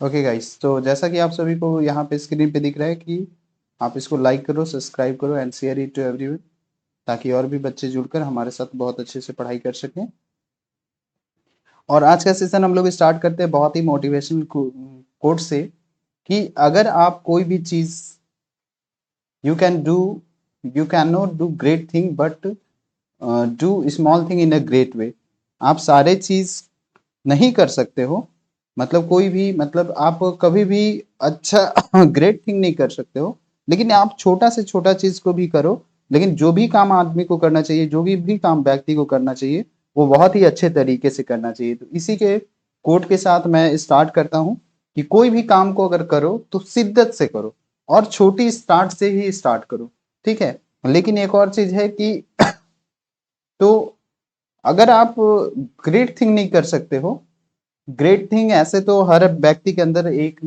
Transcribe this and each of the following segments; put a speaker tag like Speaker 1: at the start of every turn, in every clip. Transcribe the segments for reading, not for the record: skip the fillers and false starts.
Speaker 1: Okay guys, तो जैसा कि आप सभी को यहाँ पे स्क्रीन पे दिख रहा है कि आप इसको लाइक करो, सब्सक्राइब करो and share it to everyone, ताकि और भी बच्चे जुड़कर हमारे साथ बहुत अच्छे से पढ़ाई कर सकें। और आज का सेशन हम लोग स्टार्ट करते हैं बहुत ही मोटिवेशनल कोट से कि अगर आप कोई भी चीज़ you can do you can not do great thing but do small thing in a great way. आप सारे चीज़ नहीं कर सकते हो, मतलब कोई भी, मतलब आप कभी भी अच्छा ग्रेट थिंग नहीं कर सकते हो, लेकिन आप छोटा से छोटा चीज को भी करो। लेकिन जो भी काम आदमी को करना चाहिए, जो भी काम व्यक्ति को करना चाहिए, वो बहुत ही अच्छे तरीके से करना चाहिए। तो इसी के कोट के साथ मैं स्टार्ट करता हूँ कि कोई भी काम को अगर करो तो शिद्दत से करो और छोटी स्टार्ट से ही स्टार्ट करो, ठीक है। लेकिन एक और चीज है कि तो अगर आप ग्रेट थिंग नहीं कर सकते हो, ग्रेट थिंग ऐसे तो हर व्यक्ति के अंदर एक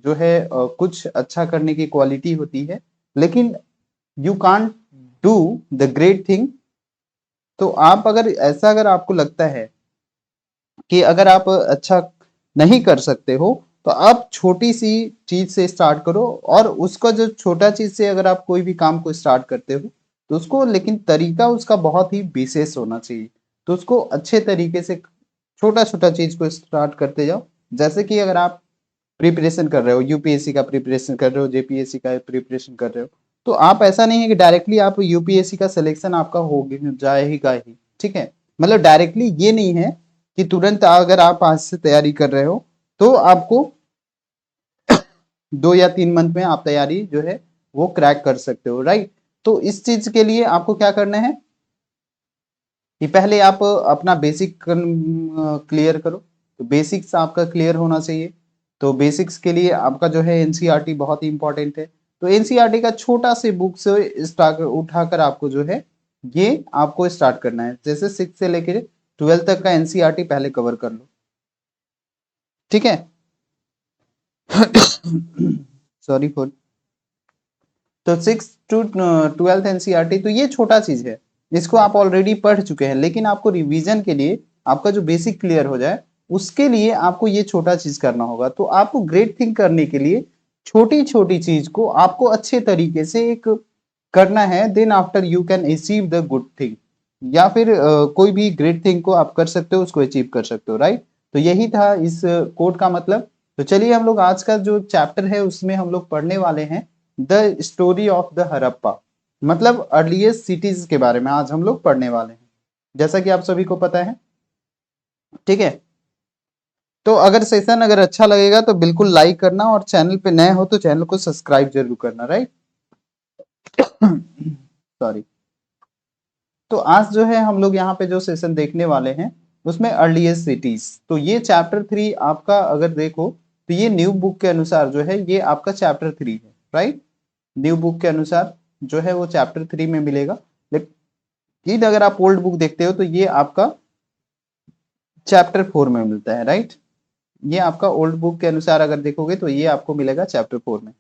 Speaker 1: जो है कुछ अच्छा करने की क्वालिटी होती है, लेकिन you can't do the great thing. तो आप अगर ऐसा, अगर आपको लगता है कि अगर आप अच्छा नहीं कर सकते हो, तो आप छोटी सी चीज से स्टार्ट करो, और उसका जो छोटा चीज से अगर आप कोई भी काम को स्टार्ट करते हो तो उसको, लेकिन तरीका उसका बहुत ही विशेष होना चाहिए। तो उसको अच्छे तरीके से छोटा छोटा चीज को स्टार्ट करते जाओ। जैसे कि अगर आप प्रिपरेशन कर रहे हो, यूपीएससी का प्रिपरेशन कर रहे हो, जेपीएससी का प्रिपरेशन कर रहे हो, तो आप ऐसा नहीं है कि डायरेक्टली आप यूपीएससी का सिलेक्शन आपका हो जाएगा ही, ठीक है। मतलब डायरेक्टली ये नहीं है कि तुरंत अगर आप आज से तैयारी कर रहे हो तो आपको 2 या 3 मंथ में आप तैयारी जो है वो क्रैक कर सकते हो, राइट। तो इस चीज के लिए आपको क्या करना है कि पहले आप अपना बेसिक क्लियर करो। तो बेसिक्स आपका क्लियर होना चाहिए। तो बेसिक्स के लिए आपका जो है एनसीईआरटी बहुत ही इंपॉर्टेंट है। तो एनसीईआरटी का छोटा से बुक से स्टार्ट उठाकर आपको जो है ये आपको स्टार्ट करना है। जैसे 6 से लेकर 12 तक का एनसीईआरटी पहले कवर कर लो, ठीक है। Sorry for. तो 6 to 12 एनसीईआरटी, तो ये छोटा चीज है, इसको आप ऑलरेडी पढ़ चुके हैं, लेकिन आपको रिवीजन के लिए, आपका जो बेसिक क्लियर हो जाए उसके लिए आपको ये छोटा चीज करना होगा। तो आपको ग्रेट थिंग करने के लिए छोटी छोटी चीज को आपको अच्छे तरीके से एक करना है, then after you can achieve the good thing, या फिर कोई भी ग्रेट थिंग को आप कर सकते हो, उसको अचीव कर सकते हो, राइट। तो यही था इस कोड का मतलब। तो चलिए हम लोग आज का जो चैप्टर है उसमें हम लोग पढ़ने वाले हैं the story of the Harappa, मतलब अर्लीस्ट सिटीज के बारे में आज हम लोग पढ़ने वाले हैं, जैसा कि आप सभी को पता है, ठीक है। तो अगर सेशन अगर अच्छा लगेगा तो बिल्कुल लाइक करना, और चैनल पे नए हो तो चैनल को सब्सक्राइब जरूर करना, राइट। सॉरी। तो आज जो है हम लोग यहाँ पे जो सेशन देखने वाले हैं उसमें अर्लीस्ट सिटीज, तो ये चैप्टर 3 आपका अगर देखो तो ये न्यू बुक के अनुसार जो है ये आपका चैप्टर 3 है, राइट। न्यू बुक के अनुसार जो है वो चैप्टर 3 में मिलेगा। लेकिन अगर आप ओल्ड बुक देखते हो तो ये आपका चैप्टर 4 में मिलता है, राइट। ये आपका ओल्ड बुक के अनुसार अगर देखोगे तो ये आपको मिलेगा चैप्टर 4 में।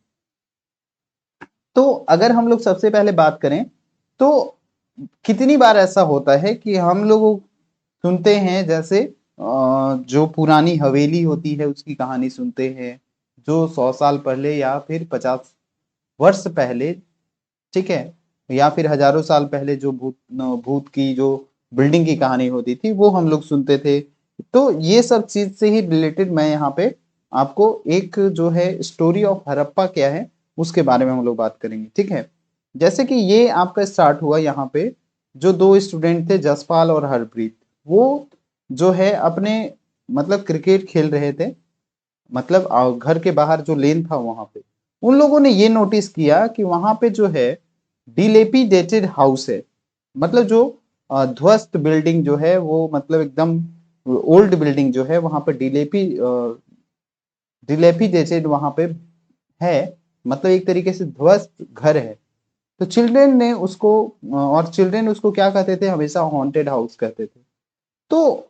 Speaker 1: तो अगर हम लोग सबसे पहले बात करें तो कितनी बार ऐसा होता है कि हम लोग सुनते हैं, जैसे जो पुरानी हवेली होती है उसकी कहानी सुनते हैं, जो 100 साल पहले या फिर 50 वर्ष पहले, ठीक है, या फिर हजारों साल पहले जो भूत भूत की जो बिल्डिंग की कहानी होती थी वो हम लोग सुनते थे। तो ये सब चीज से ही रिलेटेड मैं यहाँ पे आपको एक जो है स्टोरी ऑफ हड़प्पा क्या है उसके बारे में हम लोग बात करेंगे, ठीक है। जैसे कि ये आपका स्टार्ट हुआ यहाँ पे, जो 2 स्टूडेंट थे जसपाल और हरप्रीत, वो जो है अपने मतलब क्रिकेट खेल रहे थे, मतलब घर के बाहर जो लेन था वहां पे उन लोगों ने ये नोटिस किया कि वहां पे जो है डिलेपिडेटेड हाउस है, मतलब जो ध्वस्त बिल्डिंग जो है वो, मतलब एकदम ओल्ड बिल्डिंग जो है वहां पे डिलेपिडेटेड वहां पे है, मतलब एक तरीके से ध्वस्त घर है। तो चिल्ड्रेन ने उसको, और चिल्ड्रेन उसको क्या कहते थे, हमेशा हॉन्टेड हाउस कहते थे। तो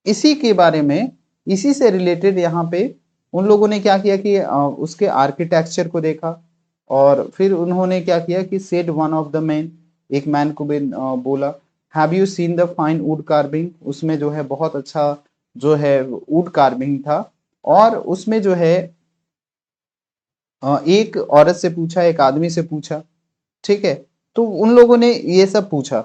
Speaker 1: इसी के बारे में, इसी से रिलेटेड यहाँ पे उन लोगों ने क्या किया कि उसके आर्किटेक्चर को देखा, और फिर उन्होंने क्या किया कि said one of the man, एक मैन को भी बोला have you seen the fine wood carving, उसमें जो है बहुत अच्छा जो है वुड कार्विंग था। और उसमें जो है एक औरत से पूछा, एक आदमी से पूछा, ठीक है, तो उन लोगों ने ये सब पूछा।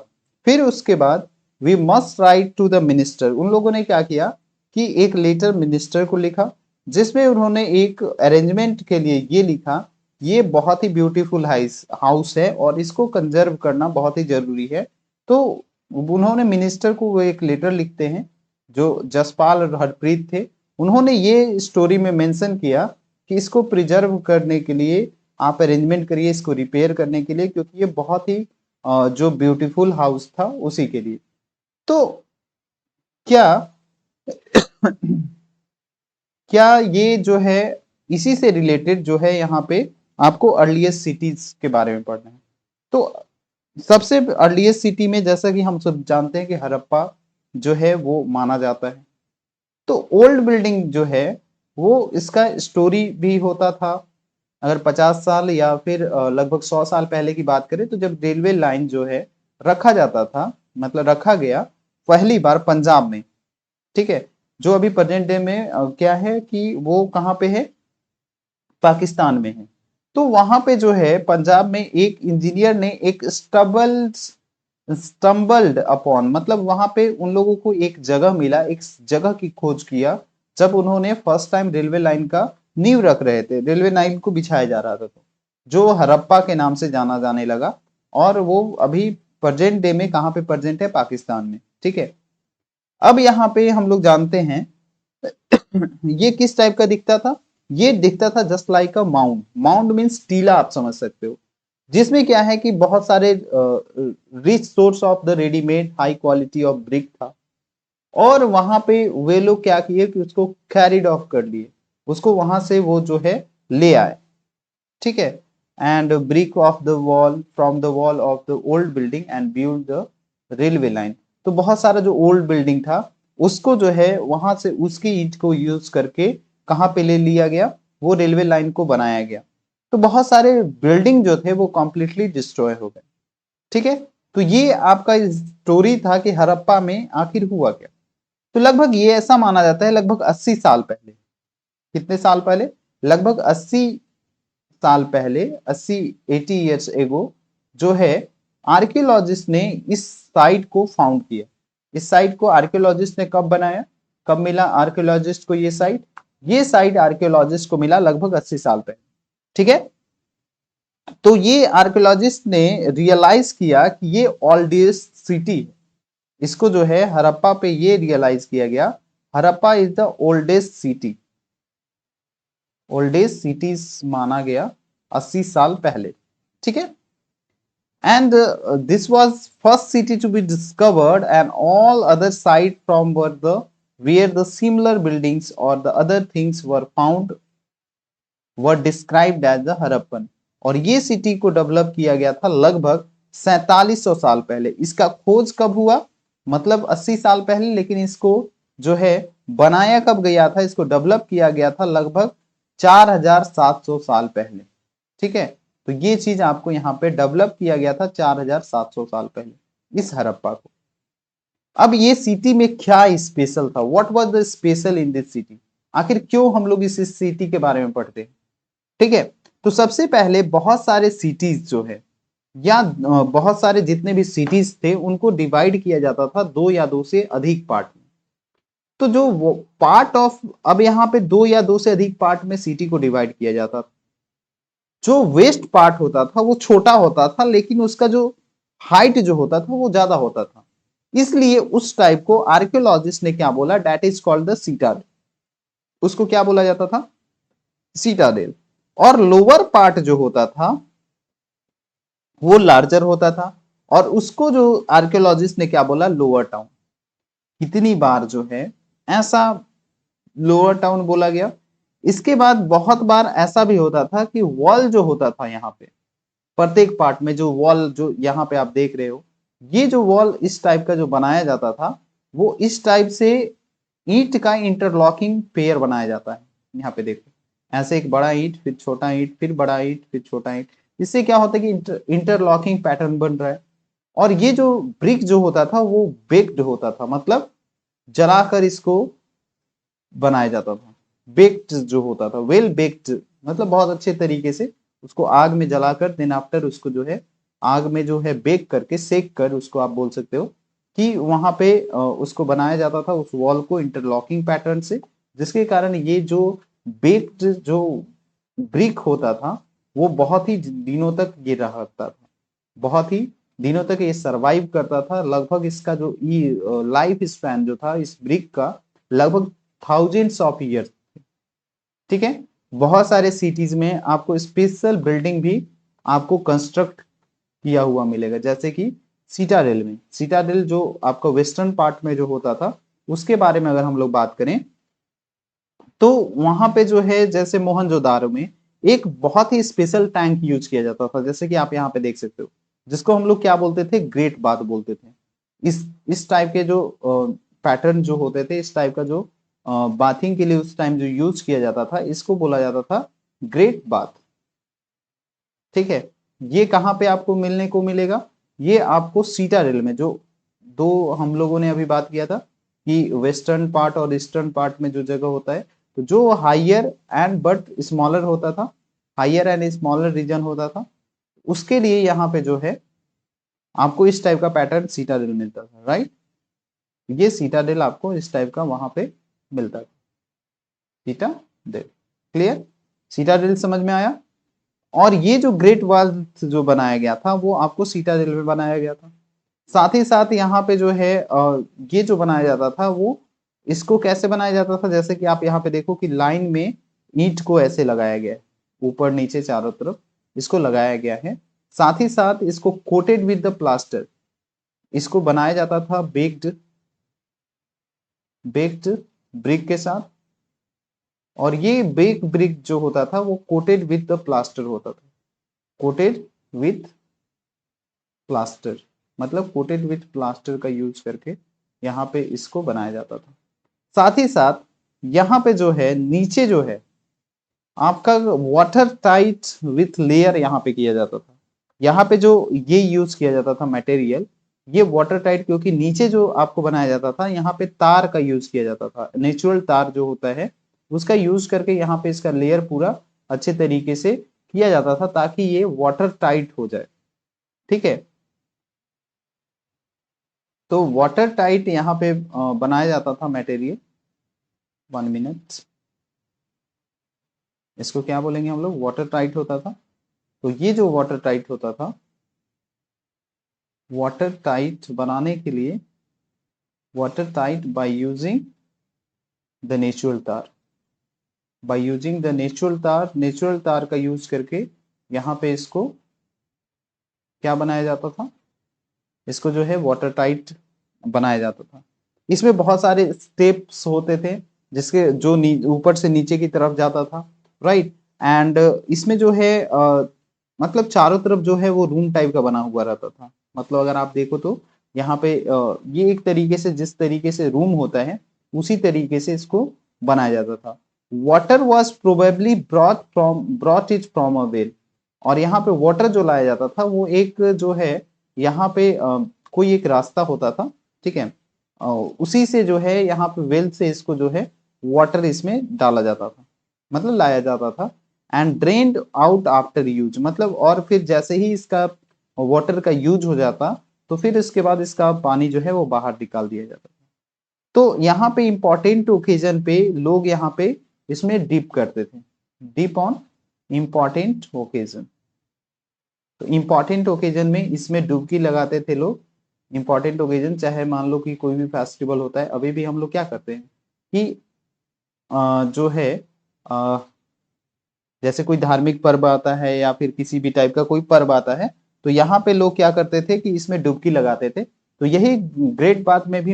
Speaker 1: फिर उसके बाद we must write to the minister, उन लोगों ने क्या किया कि एक लेटर मिनिस्टर को लिखा, जिसमें उन्होंने एक अरेंजमेंट के लिए ये लिखा, ये बहुत ही ब्यूटीफुल हाउस है और इसको कंजर्व करना बहुत ही जरूरी है। तो उन्होंने मिनिस्टर को वो एक लेटर लिखते हैं, जो जसपाल और हरप्रीत थे, उन्होंने ये स्टोरी में मेंशन किया कि इसको प्रिजर्व करने के लिए आप अरेंजमेंट करिए, इसको रिपेयर करने के लिए, क्योंकि ये बहुत ही जो ब्यूटीफुल हाउस था उसी के लिए। तो क्या क्या ये जो है इसी से रिलेटेड जो है यहाँ पे आपको अर्लीस्ट सिटीज के बारे में पढ़ना है। तो सबसे अर्लीस्ट सिटी में जैसा कि हम सब जानते हैं कि हड़प्पा जो है वो माना जाता है। तो ओल्ड बिल्डिंग जो है वो इसका स्टोरी भी होता था। अगर 50 साल या फिर लगभग 100 साल पहले की बात करें, तो जब रेलवे लाइन जो है रखा जाता था, मतलब रखा गया पहली बार पंजाब में, ठीक है, जो अभी प्रेजेंट डे में क्या है कि वो कहाँ पे है, पाकिस्तान में है। तो वहां पे जो है पंजाब में एक इंजीनियर ने एक स्टम्बल्ड अपॉन, मतलब वहां पे उन लोगों को एक जगह मिला, एक जगह की खोज किया, जब उन्होंने फर्स्ट टाइम रेलवे लाइन का नींव रख रहे थे, रेलवे लाइन को बिछाया जा रहा था, तो जो हड़प्पा के नाम से जाना जाने लगा। और वो अभी प्रेजेंट डे में कहाँ पे प्रेजेंट है, पाकिस्तान में, ठीक है। अब यहाँ पे हम लोग जानते हैं ये किस टाइप का दिखता था, ये दिखता था जस्ट लाइक अ माउंड, माउंड मीन्स टीला, आप समझ सकते हो, जिसमें क्या है कि बहुत सारे rich source of the readymade high quality of brick था। और वहां पे वे लोग क्या किए कि उसको कैरिड ऑफ कर लिए, उसको वहां से वो जो है ले आए, ठीक है। And brick of the wall from the wall of the old building and build the railway line. तो बहुत सारा जो ओल्ड बिल्डिंग था उसको जो है वहां से उसकी ईंट को यूज करके कहाँ पे ले लिया गया, वो रेलवे लाइन को बनाया गया। तो बहुत सारे बिल्डिंग जो थे वो कंप्लीटली डिस्ट्रॉय हो गए, ठीक है। तो ये आपका स्टोरी था कि हड़प्पा में आखिर हुआ क्या। तो लगभग ये ऐसा माना जाता है लगभग 80 साल पहले, कितने साल पहले, लगभग 80 साल पहले, 80 ईयर्स एगो जो है आर्कियोलॉजिस्ट ने इस साइट को फाउंड किया। इस साइट को आर्कियोलॉजिस्ट ने कब बनाया, कब मिला आर्कियोलॉजिस्ट को ये साइट, ये साइट आर्कियोलॉजिस्ट को मिला लगभग 80 साल पहले, ठीक है। तो ये आर्कियोलॉजिस्ट ने रियलाइज किया कि ये ओल्डेस्ट सिटी है, इसको जो है हड़प्पा पे ये रियलाइज किया गया, Harappa is the oldest city, oldest cities माना गया 80 साल पहले, ठीक है। And this was first city to be discovered, and all other site from where the similar buildings or the other things were found were described as the Harappan। और ये city को develop किया गया था लगभग 4700 साल पहले। इसका खोज कब हुआ, मतलब 80 साल पहले, लेकिन इसको जो है बनाया कब गया था, इसको डेवलप किया गया था लगभग 4700 साल पहले, ठीक है। तो ये चीज आपको यहाँ पे डेवलप किया गया था 4700 साल पहले इस हड़प्पा को। अब ये सिटी में क्या स्पेशल था, what was the special in this city, आखिर क्यों हम लोग इस सिटी के बारे में पढ़ते हैं, ठीक है। तो सबसे पहले बहुत सारे सिटीज जो है या बहुत सारे जितने भी सिटीज थे उनको डिवाइड किया जाता था दो या दो से अधिक पार्ट में। तो जो वो पार्ट ऑफ, अब यहाँ पे दो या दो से अधिक पार्ट में सिटी को डिवाइड किया जाता था। जो वेस्ट पार्ट होता था वो छोटा होता था, लेकिन उसका जो हाइट जो होता था वो ज्यादा होता था, इसलिए उस टाइप को आर्कियोलॉजिस्ट ने क्या बोला, that is called the citadel. उसको क्या बोला जाता था, सीटाडेल। और लोअर पार्ट जो होता था वो लार्जर होता था, और उसको जो आर्कियोलॉजिस्ट ने क्या बोला, लोअर टाउन। कितनी बार जो है ऐसा लोअर टाउन बोला गया। इसके बाद बहुत बार ऐसा भी होता था कि वॉल जो होता था यहाँ पे प्रत्येक पार्ट में, जो वॉल जो यहाँ पे आप देख रहे हो, ये जो वॉल इस टाइप का जो बनाया जाता था वो इस टाइप से ईंट का इंटरलॉकिंग पेयर बनाया जाता है। यहाँ पे देखो ऐसे एक बड़ा ईंट, फिर छोटा ईंट, फिर बड़ा ईंट, फिर छोटा ईंट, इससे क्या होता है कि इंटरलॉकिंग पैटर्न बन रहा है। और ये जो ब्रिक जो होता था वो बेक्ड होता था, मतलब जलाकर इसको बनाया जाता था। बेक्ड जो होता था, वेल बेक्ड मतलब बहुत अच्छे तरीके से उसको आग में जलाकर देन आफ्टर उसको जो है आग में जो है बेक करके सेक कर उसको आप बोल सकते हो कि वहां पे उसको बनाया जाता था उस वॉल को इंटरलॉकिंग पैटर्न से, जिसके कारण ये जो बेक्ड जो ब्रिक होता था वो बहुत ही दिनों तक ये रहता था, बहुत ही दिनों तक ये सरवाइव करता था। लगभग इसका जो लाइफ स्पैन जो था इस ब्रिक का लगभग थाउजेंड्स ऑफ ईयर। ठीक है, बहुत सारे सिटीज में आपको स्पेशल बिल्डिंग भी आपको कंस्ट्रक्ट किया हुआ मिलेगा, जैसे कि सीटाडेल में। सीटाडेल जो आपका वेस्टर्न पार्ट में जो होता था उसके बारे में अगर हम लोग बात करें तो वहां पे जो है जैसे मोहनजोदारो में एक बहुत ही स्पेशल टैंक यूज किया जाता था, जैसे कि आप यहाँ पे देख सकते हो, जिसको हम लोग क्या बोलते थे, ग्रेट बाथ बोलते थे। इस टाइप के जो पैटर्न जो होते थे, इस टाइप का जो बाथिंग के लिए उस टाइम जो यूज किया जाता था इसको बोला जाता था ग्रेट बाथ। ठीक है, ये कहाँ पे आपको मिलने को मिलेगा, ये आपको सीटाडेल में, जो दो हम लोगों ने अभी बात किया था कि वेस्टर्न पार्ट और ईस्टर्न पार्ट में जो जगह होता है, तो जो हायर एंड बट स्मॉलर होता था, हायर एंड स्मॉलर रीजन होता था, उसके लिए यहाँ पे जो है आपको इस टाइप का पैटर्न सीटाडेल मिलता था। राइट, ये सीटाडेल आपको इस टाइप का वहां पे मिलता था, सीटाडेल। क्लियर, सीटाडेल समझ में आया। और ये जो ग्रेट वॉल जो बनाया गया था वो आपको सीटाडेल में बनाया गया था। साथ ही साथ यहाँ पे जो है ये जो बनाया जाता था वो इसको कैसे बनाया जाता था, जैसे कि आप यहाँ पे देखो कि लाइन में ईंट को ऐसे लगाया गया है, ऊपर नीचे चारों तरफ इसको लगाया गया है। साथ ही साथ इसको कोटेड विद द प्लास्टर, इसको बनाया जाता था बेक्ड बेक्ड ब्रिक के साथ। और ये बेक ब्रिक जो होता था वो कोटेड विद द प्लास्टर होता था, कोटेड विथ प्लास्टर, मतलब कोटेड विथ प्लास्टर का यूज करके यहाँ पे इसको बनाया जाता था। साथ ही साथ यहाँ पे जो है नीचे जो है आपका वाटर टाइट विथ लेयर यहाँ पे किया जाता था। यहाँ पे जो ये यूज किया जाता था मटेरियल, ये वाटर टाइट, क्योंकि नीचे जो आपको बनाया जाता था यहाँ पे तार का यूज किया जाता था, नेचुरल तार जो होता है उसका यूज करके यहाँ पे इसका लेयर पूरा अच्छे तरीके से किया जाता था ताकि ये वाटर टाइट हो जाए। ठीक है, तो वाटर टाइट यहाँ पे बनाया जाता था मटेरियल। 1 मिनट, इसको क्या बोलेंगे हम लोग, वाटर टाइट होता था। तो ये जो वाटर टाइट होता था, वाटर टाइट बनाने के लिए water tight by using the natural तार, बाय यूजिंग द नेचुरल तार, नेचुरल तार का यूज करके यहाँ पे इसको क्या बनाया जाता था, इसको जो है वाटर टाइट बनाया जाता था। इसमें बहुत सारे स्टेप्स होते थे जिसके जो ऊपर से नीचे की तरफ जाता था। राइट, एंड इसमें जो है मतलब चारों तरफ जो है वो रूम टाइप का बना हुआ रहता था। मतलब अगर आप देखो तो यहाँ पे ये एक तरीके से जिस तरीके से रूम होता है उसी तरीके से इसको बनाया जाता था। Water was probably brought it from a well, और यहाँ पे वाटर जो लाया जाता था वो एक जो है यहाँ पे कोई एक रास्ता होता था। ठीक है, उसी से जो है यहाँ पे वेल से इसको जो है वाटर इसमें डाला जाता था, मतलब लाया जाता था। And drained out after use, मतलब और फिर जैसे ही इसका वाटर का यूज हो जाता तो फिर इसके बाद इसका पानी जो है वो बाहर निकाल दिया जाता था। तो यहाँ पे इंपॉर्टेंट ओकेजन पे लोग यहाँ पे इसमें डिप करते थे, डिप ऑन इंपॉर्टेंट ओकेजन। तो इंपॉर्टेंट ओकेजन में इसमें डुबकी लगाते थे लोग। इंपॉर्टेंट ओकेजन चाहे मान लो कि कोई भी फेस्टिवल होता है, अभी भी हम लोग क्या करते हैं कि जो है अ, जैसे कोई धार्मिक पर्व आता है या फिर किसी भी टाइप का कोई पर्व आता है, तो यहाँ पे लोग क्या करते थे कि इसमें डुबकी लगाते थे। तो यही ग्रेट बाथ में भी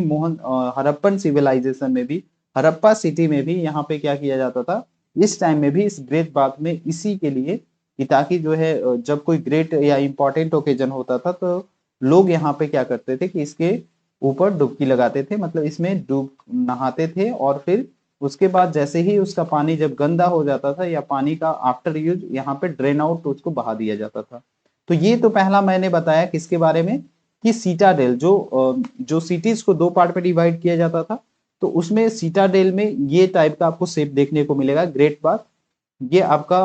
Speaker 1: हड़प्पन सिविलाइजेशन में भी, हड़प्पा सिटी में भी यहाँ पे क्या किया जाता था, इस टाइम में भी इस ग्रेट बाथ में इसी के लिए कि ताकि जो है जब कोई ग्रेट या इंपॉर्टेंट ओकेजन होता था तो लोग यहाँ पे क्या करते थे कि इसके ऊपर डुबकी लगाते थे, मतलब इसमें डूब नहाते थे। और फिर उसके बाद जैसे ही उसका पानी जब गंदा हो जाता था या पानी का आफ्टर यूज यहाँ पे ड्रेन आउट तो उसको बहा दिया जाता था। तो ये तो पहला मैंने बताया किसके बारे में, कि सीटाडेल जो सिटीज को दो पार्ट में डिवाइड किया जाता था, तो उसमें सीटाडेल में ये टाइप का आपको शेप देखने को मिलेगा। ग्रेट बात, ये आपका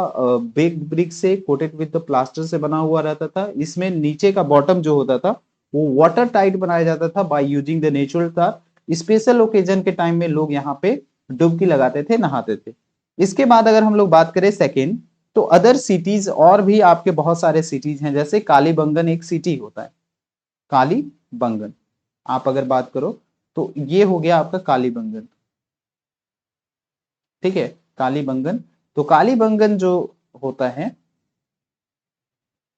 Speaker 1: बेक्ड ब्रिक से कोटेड विद द प्लास्टर से बना हुआ रहता था। इसमें नीचे का बॉटम जो होता था वो वाटर टाइट बनाया जाता था बाय यूजिंग द नेचुरल तार। स्पेशल ओकेजन के टाइम में लोग यहाँ पे डुबकी लगाते थे, नहाते थे। इसके बाद अगर हम लोग बात करें सेकेंड, तो अदर सिटीज और भी आपके बहुत सारे सिटीज हैं, जैसे कालीबंगन एक सिटी होता है, कालीबंगन आप अगर बात करो तो ये हो गया आपका कालीबंगन, ठीक है, कालीबंगन। तो कालीबंगन जो होता है,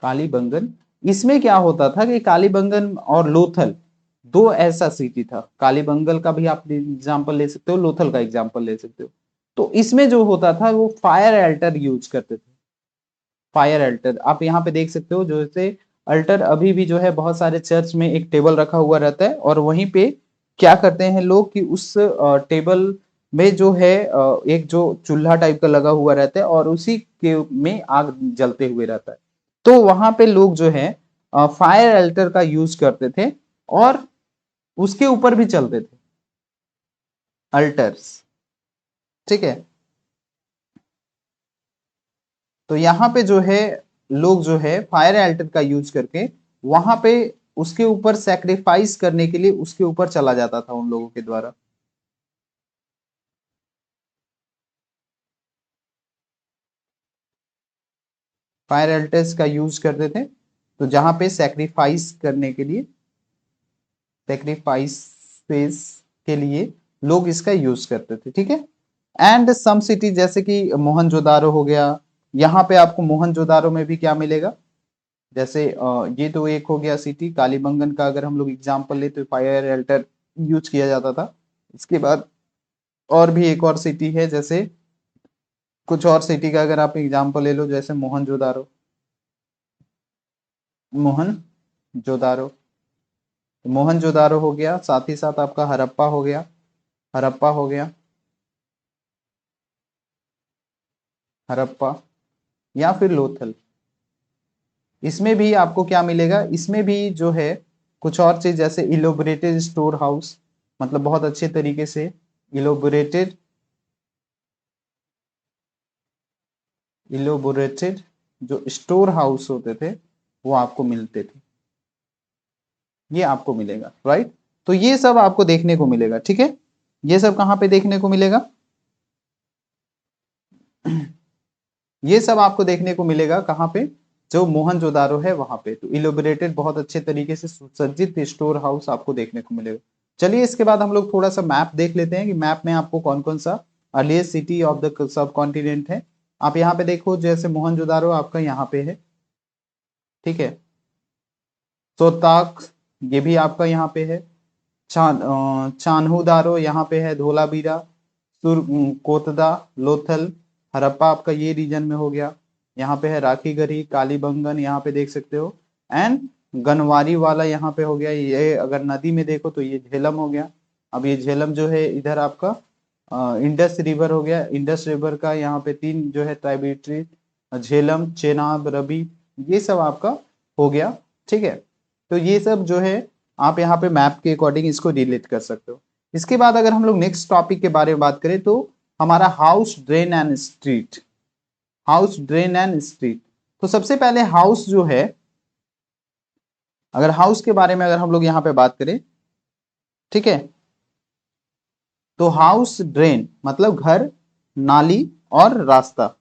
Speaker 1: कालीबंगन, इसमें क्या होता था कि कालीबंगन और लोथल दो ऐसा सिटी था। कालीबंगन का भी आप एग्जांपल ले सकते हो, लोथल का एग्जांपल ले सकते हो। तो इसमें जो होता था वो फायर एल्टर यूज करते थे। फायर अल्टर आप यहाँ पे देख सकते हो, जैसे अल्टर अभी भी जो है बहुत सारे चर्च में एक टेबल रखा हुआ रहता है, और वहीं पे क्या करते हैं लोग कि उस टेबल में जो है एक जो चूल्हा टाइप का लगा हुआ रहता है और उसी के में आग जलते हुए रहता है। तो वहां पे लोग जो है फायर अल्टर का यूज करते थे और उसके ऊपर भी चलते थे अल्टर्स, ठीक है। तो यहाँ पे जो है लोग जो है फायर एल्टर का यूज करके वहां पे उसके ऊपर सेक्रीफाइस करने के लिए उसके ऊपर चला जाता था उन लोगों के द्वारा। फायर एल्टर्स का यूज करते थे, तो जहां पे सेक्रीफाइस करने के लिए, सेक्रीफाइसेस के लिए लोग इसका यूज करते थे, ठीक है। एंड सम सिटी जैसे कि मोहनजोदारो हो गया, यहाँ पे आपको मोहनजोदारो में भी क्या मिलेगा, जैसे ये तो एक हो गया सिटी कालीबंगन का, अगर हम लोग एग्जांपल ले तो फायर एल्टर यूज किया जाता था। इसके बाद और भी एक और सिटी है, जैसे कुछ और सिटी का अगर आप एग्जांपल ले लो, जैसे मोहनजोदारो, मोहनजोदारो, मोहनजोदारो हो गया, साथ ही साथ आपका हड़प्पा हो गया, हड़प्पा हो गया, हड़प्पा, या फिर लोथल। इसमें भी आपको क्या मिलेगा, इसमें भी जो है कुछ और चीज, जैसे इलोबरेटेड स्टोर हाउस, मतलब बहुत अच्छे तरीके से इलोबरेटेड, इलोबोरेटेड जो स्टोर हाउस होते थे वो आपको मिलते थे, ये आपको मिलेगा, राइट। तो ये सब आपको देखने को मिलेगा, ठीक है। ये सब कहाँ पे देखने को मिलेगा, ये सब आपको देखने को मिलेगा कहाँ पे, जो मोहनजोदारो है वहां पे। तो इलोबरेटेड बहुत अच्छे तरीके से सुसज्जित स्टोर हाउस आपको देखने को मिलेगा। चलिए इसके बाद हम लोग थोड़ा सा मैप देख लेते हैं कि मैप में आपको कौन कौन सा earliest city of the sub continent है। आप यहाँ पे देखो, जैसे मोहनजोदारो आपका यहाँ पे है, ठीक है। सोताक, ये भी आपका यहाँ पे है। चान्हू दारो यहाँ पे है, धोलावीरा, कोतदा, लोथल, हड़प्पा आपका ये रीजन में हो गया। यहाँ पे है राखीगढ़ी, कालीबंगन यहाँ पे देख सकते हो, एंड गनवारी वाला यहाँ पे हो गया। ये अगर नदी में देखो तो ये झेलम हो गया। अब ये झेलम जो है इधर आपका इंडस रिवर हो गया। इंडस रिवर का यहाँ पे तीन जो है ट्राइब्यूटरी, झेलम, चेनाब, रवि, ये सब आपका हो गया, ठीक है। तो ये सब जो है आप यहाँ पे मैप के अकॉर्डिंग इसको रिलेट कर सकते हो। इसके बाद अगर हम लोग नेक्स्ट टॉपिक के बारे में बात करें, तो हमारा house drain and street, house drain and street. तो सबसे पहले हाउस जो है, अगर हाउस के बारे में अगर हम लोग यहाँ पे बात करें, ठीक है, तो हाउस ड्रेन मतलब घर, नाली और रास्ता,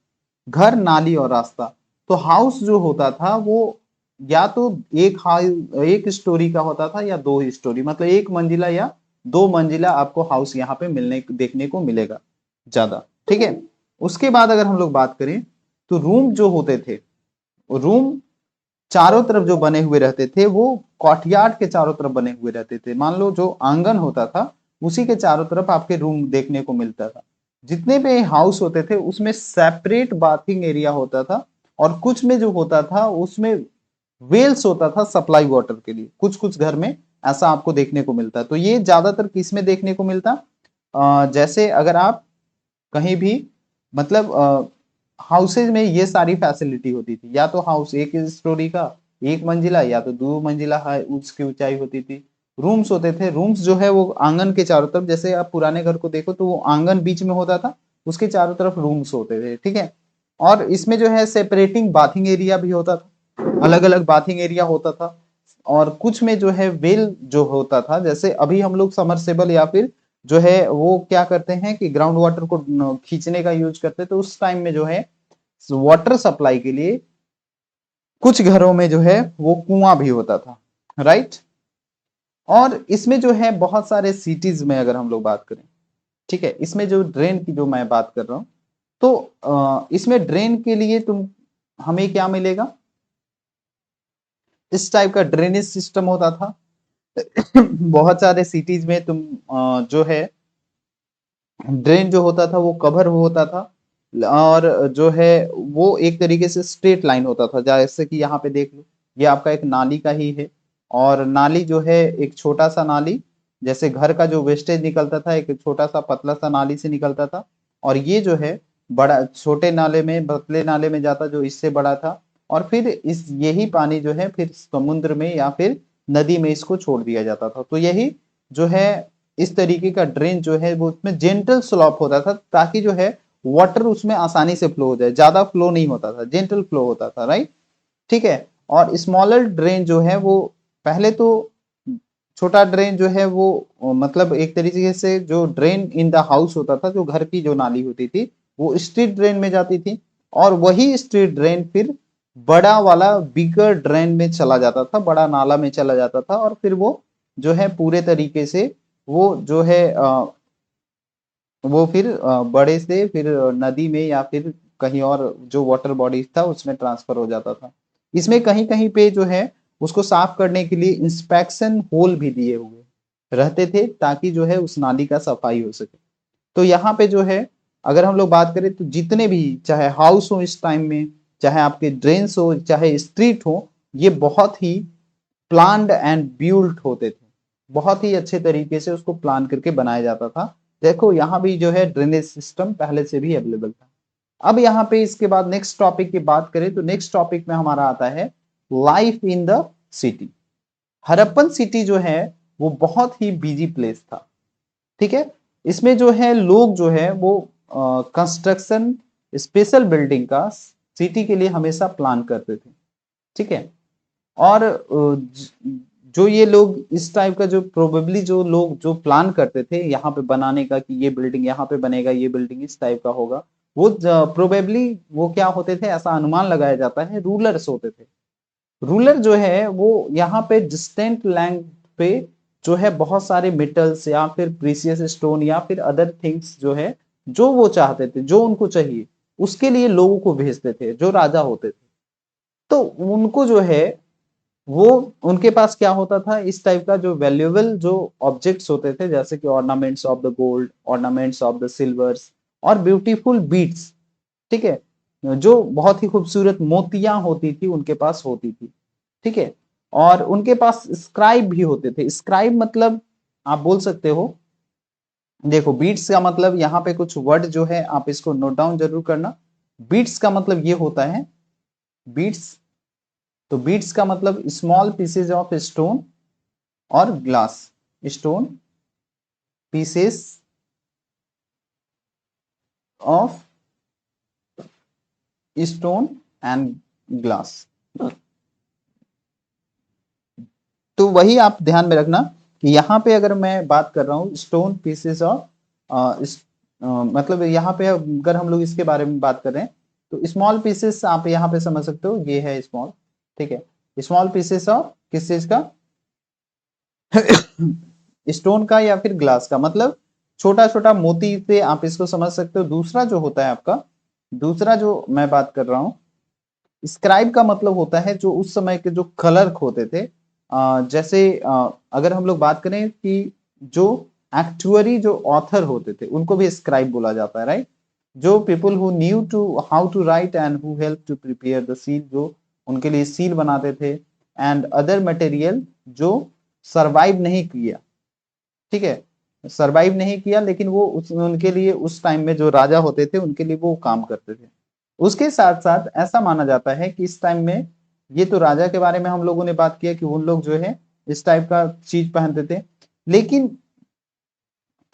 Speaker 1: घर, नाली और रास्ता। तो हाउस जो होता था वो या तो एक स्टोरी का होता था या दो स्टोरी, मतलब एक मंजिला या दो मंजिला आपको हाउस यहाँ पे मिलने देखने को मिलेगा ज्यादा, ठीक है। उसके बाद अगर हम लोग बात करें, तो रूम जो होते थे, रूम चारों तरफ जो बने हुए रहते थे वो कॉर्टयार्ड के चारों तरफ बने हुए रहते थे। मान लो जो आंगन होता था उसी के चारों तरफ आपके रूम देखने को मिलता था। जितने भी हाउस होते थे उसमें सेपरेट बाथिंग एरिया होता था, और कुछ में जो होता था उसमें वेल्स होता था सप्लाई वाटर के लिए। कुछ कुछ घर में ऐसा आपको देखने को मिलता है। तो ये ज्यादातर किस में देखने को मिलता, जैसे अगर आप कहीं भी, मतलब हाउसेज में ये सारी फैसिलिटी होती थी, या तो हाउस एक स्टोरी का एक मंजिला या तो दो मंजिला है उसकी ऊंचाई होती थी। रूम्स होते थे, रूम्स जो है वो आंगन के चारों तरफ, जैसे आप पुराने घर को देखो तो वो आंगन बीच में होता था, उसके चारों तरफ रूम्स होते थे, ठीक है। और इसमें जो है सेपरेटिंग बाथिंग एरिया भी होता था, अलग अलग बाथिंग एरिया होता था। और कुछ में जो है वेल जो होता था, जैसे अभी हम लोग समरसेबल या फिर जो है वो क्या करते हैं कि ग्राउंड वाटर को खींचने का यूज करते, तो उस टाइम में जो है वाटर सप्लाई के लिए कुछ घरों में जो है वो कुआं भी होता था, राइट। और इसमें जो है बहुत सारे सिटीज में अगर हम लोग बात करें, ठीक है, इसमें जो ड्रेन की जो मैं बात कर रहा हूं, तो इसमें ड्रेन के लिए तुम हमें क्या मिलेगा, इस टाइप का ड्रेनेज सिस्टम होता था। बहुत सारे सिटीज में तुम जो है ड्रेन जो होता था वो कवर होता था, और जो है वो एक तरीके से स्ट्रेट लाइन होता था, जैसे कि यहाँ पे देख लो, ये आपका एक नाली का ही है। और नाली जो है एक छोटा सा नाली, जैसे घर का जो वेस्टेज निकलता था एक छोटा सा पतला सा नाली से निकलता था, और ये जो है बड़ा छोटे नाले में पतले नाले में जाता जो इससे बड़ा था। और फिर इस यही पानी जो है फिर समुद्र में या फिर नदी में इसको छोड़ दिया जाता था। तो यही जो है इस तरीके का ड्रेन जो है वो उसमें जेंटल स्लॉप होता था, ताकि जो है वाटर उसमें आसानी से फ्लो हो जाए, ज्यादा फ्लो नहीं होता था, जेंटल फ्लो होता था, राइट, ठीक है। और स्मॉलर ड्रेन जो है वो पहले तो छोटा ड्रेन जो है वो मतलब एक तरीके से जो ड्रेन इन द हाउस होता था, जो घर की जो नाली होती थी वो स्ट्रीट ड्रेन में जाती थी, और वही स्ट्रीट ड्रेन फिर बड़ा वाला बिगर ड्रेन में चला जाता था, बड़ा नाला में चला जाता था, और फिर वो जो है पूरे तरीके से वो जो है वो फिर बड़े से फिर नदी में या फिर कहीं और जो वाटर बॉडीज था उसमें ट्रांसफर हो जाता था। इसमें कहीं कहीं पे जो है उसको साफ करने के लिए इंस्पेक्शन होल भी दिए हुए रहते थे, ताकि जो है उस नाली का सफाई हो सके। तो यहाँ पे जो है अगर हम लोग बात करें तो जितने भी चाहे हाउस हो इस टाइम में, चाहे आपके ड्रेन्स हो, चाहे स्ट्रीट हो, ये बहुत ही प्लान्ड एंड बिल्ट होते थे, बहुत ही अच्छे तरीके से उसको प्लान करके बनाया जाता था। देखो यहाँ भी जो है ड्रेनेज सिस्टम पहले से भी अवेलेबल था। अब यहाँ पे इसके बाद नेक्स्ट टॉपिक की बात करें तो नेक्स्ट टॉपिक में हमारा आता है life in the city. Harappan city जो है वो बहुत ही बिजी प्लेस था, ठीक है। इसमें जो है लोग जो है वो कंस्ट्रक्शन स्पेशल बिल्डिंग का सिटी के लिए हमेशा प्लान करते थे, ठीक है। और जो ये लोग इस टाइप का जो प्रोबेबली जो लोग जो प्लान करते थे यहाँ पे बनाने का कि ये बिल्डिंग यहाँ पे बनेगा, ये बिल्डिंग इस टाइप का होगा, वो प्रोबेबली वो क्या होते थे, ऐसा अनुमान लगाया जाता है, रूलर्स होते थे। रूलर जो है वो यहाँ पे डिस्टेंट लैंड पे जो है बहुत सारे मेटल्स या फिर प्रीसियस स्टोन या फिर अदर थिंग्स जो है जो वो चाहते थे, जो उनको चाहिए, उसके लिए लोगों को भेजते थे जो राजा होते थे। तो उनको जो है वो उनके पास क्या होता था, इस टाइप का जो वैल्यूएबल जो ऑब्जेक्ट्स होते थे, जैसे कि ornaments of the gold, ornaments of the silvers, और ब्यूटीफुल बीड्स, ठीक है, जो बहुत ही खूबसूरत मोतियां होती थी उनके पास होती थी, ठीक है। और उनके पास स्क्राइब भी होते थे। स्क्राइब मतलब आप बोल सकते हो, देखो बीट्स का मतलब यहाँ पे कुछ वर्ड जो है आप इसको नोट डाउन जरूर करना। बीट्स का मतलब ये होता है, बीट्स, तो बीट्स का मतलब स्मॉल पीसेज ऑफ स्टोन और glass, stone pieces of stone and glass. तो वही आप ध्यान में रखना कि यहाँ पे अगर मैं बात कर रहा हूँ स्टोन पीसेस ऑफ मतलब यहाँ पे अगर हम लोग इसके बारे में बात कर रहे हैं तो स्मॉल पीसेस आप यहाँ पे समझ सकते हो, ये है स्मॉल, ठीक है, स्मॉल पीसेस ऑफ किस चीज का, स्टोन का या फिर ग्लास का, मतलब छोटा छोटा मोती से आप इसको समझ सकते हो। दूसरा जो होता है आपका, दूसरा जो मैं बात कर रहा हूँ, स्क्राइब का मतलब होता है जो उस समय के जो क्लर्क होते थे, जैसे अगर हम लोग बात करें कि जो एक्चुअरी जो ऑथर होते थे उनको भी स्क्राइब बोला जाता है, राइट। जो people who knew to how to write and who help to prepare the seal, जो उनके लिए सील बनाते थे, एंड अदर मटेरियल जो सरवाइव नहीं किया, ठीक है, सरवाइव नहीं किया लेकिन वो उनके लिए उस टाइम में जो राजा होते थे उनके लिए वो काम करते थे। उसके साथ साथ ऐसा माना जाता है कि इस टाइम में ये तो राजा के बारे में हम लोगों ने बात किया कि उन लोग जो है इस टाइप का चीज पहनते थे। लेकिन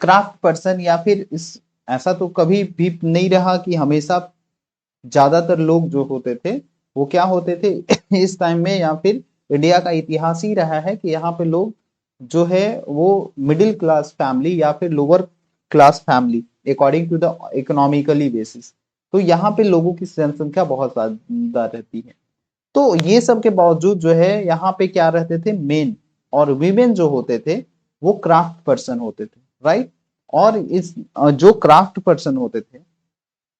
Speaker 1: क्राफ्ट पर्सन या फिर इस ऐसा तो कभी भी नहीं रहा कि हमेशा ज्यादातर लोग जो होते थे वो क्या होते थे इस टाइम में, या फिर इंडिया का इतिहास ही रहा है कि यहाँ पे लोग जो है वो मिडिल क्लास फैमिली या फिर lower class family according to the economically basis, तो यहाँ पे लोगों की जनसंख्या बहुत ज्यादा रहती है। तो ये सब के बावजूद जो है यहाँ पे क्या रहते थे, मेन और वीमेन जो होते थे वो क्राफ्ट पर्सन होते थे, राइट। और इस जो क्राफ्ट पर्सन होते थे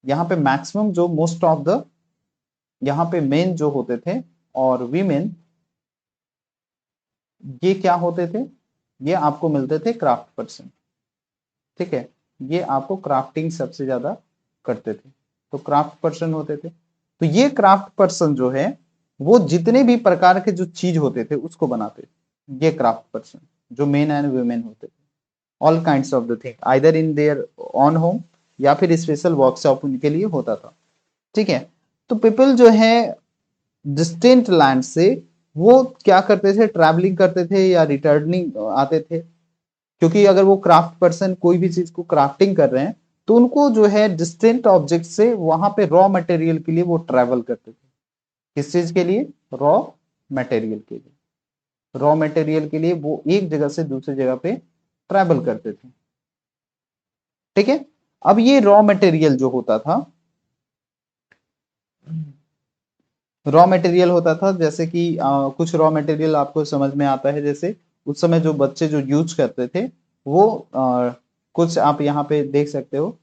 Speaker 1: यहाँ पे मैक्सिमम जो मोस्ट ऑफ द यहाँ पे मेन जो होते थे और वीमेन ये क्या होते थे, ये आपको मिलते थे क्राफ्ट पर्सन, ठीक है। ये आपको क्राफ्टिंग सबसे ज्यादा करते थे, तो क्राफ्ट पर्सन होते थे। तो ये क्राफ्ट पर्सन जो है वो जितने भी प्रकार के जो चीज होते थे उसको बनाते थे, ये क्राफ्ट पर्सन जो मेन एंड वुमेन होते थे। All kinds of the thing either in their on home या फिर स्पेशल वर्कशॉप उनके लिए होता था, ठीक है। तो पीपल जो है डिस्टेंट लैंड से वो क्या करते थे, ट्रैवलिंग करते थे या रिटर्निंग आते थे, क्योंकि अगर वो क्राफ्ट पर्सन कोई भी चीज को क्राफ्टिंग कर रहे हैं तो उनको जो है डिस्टेंट ऑब्जेक्ट से वहां पे रॉ मटेरियल के लिए वो ट्रैवल करते थे। किस चीज के लिए, रॉ मटेरियल के लिए, रॉ मटेरियल के लिए वो एक जगह से दूसरी जगह पे ट्रैवल करते थे, ठीक है। अब ये रॉ मटेरियल जो होता था, रॉ मटेरियल होता था जैसे कि कुछ रॉ मटेरियल आपको समझ में आता है, जैसे उस समय जो बच्चे जो यूज करते थे वो कुछ आप यहाँ पे देख सकते हो।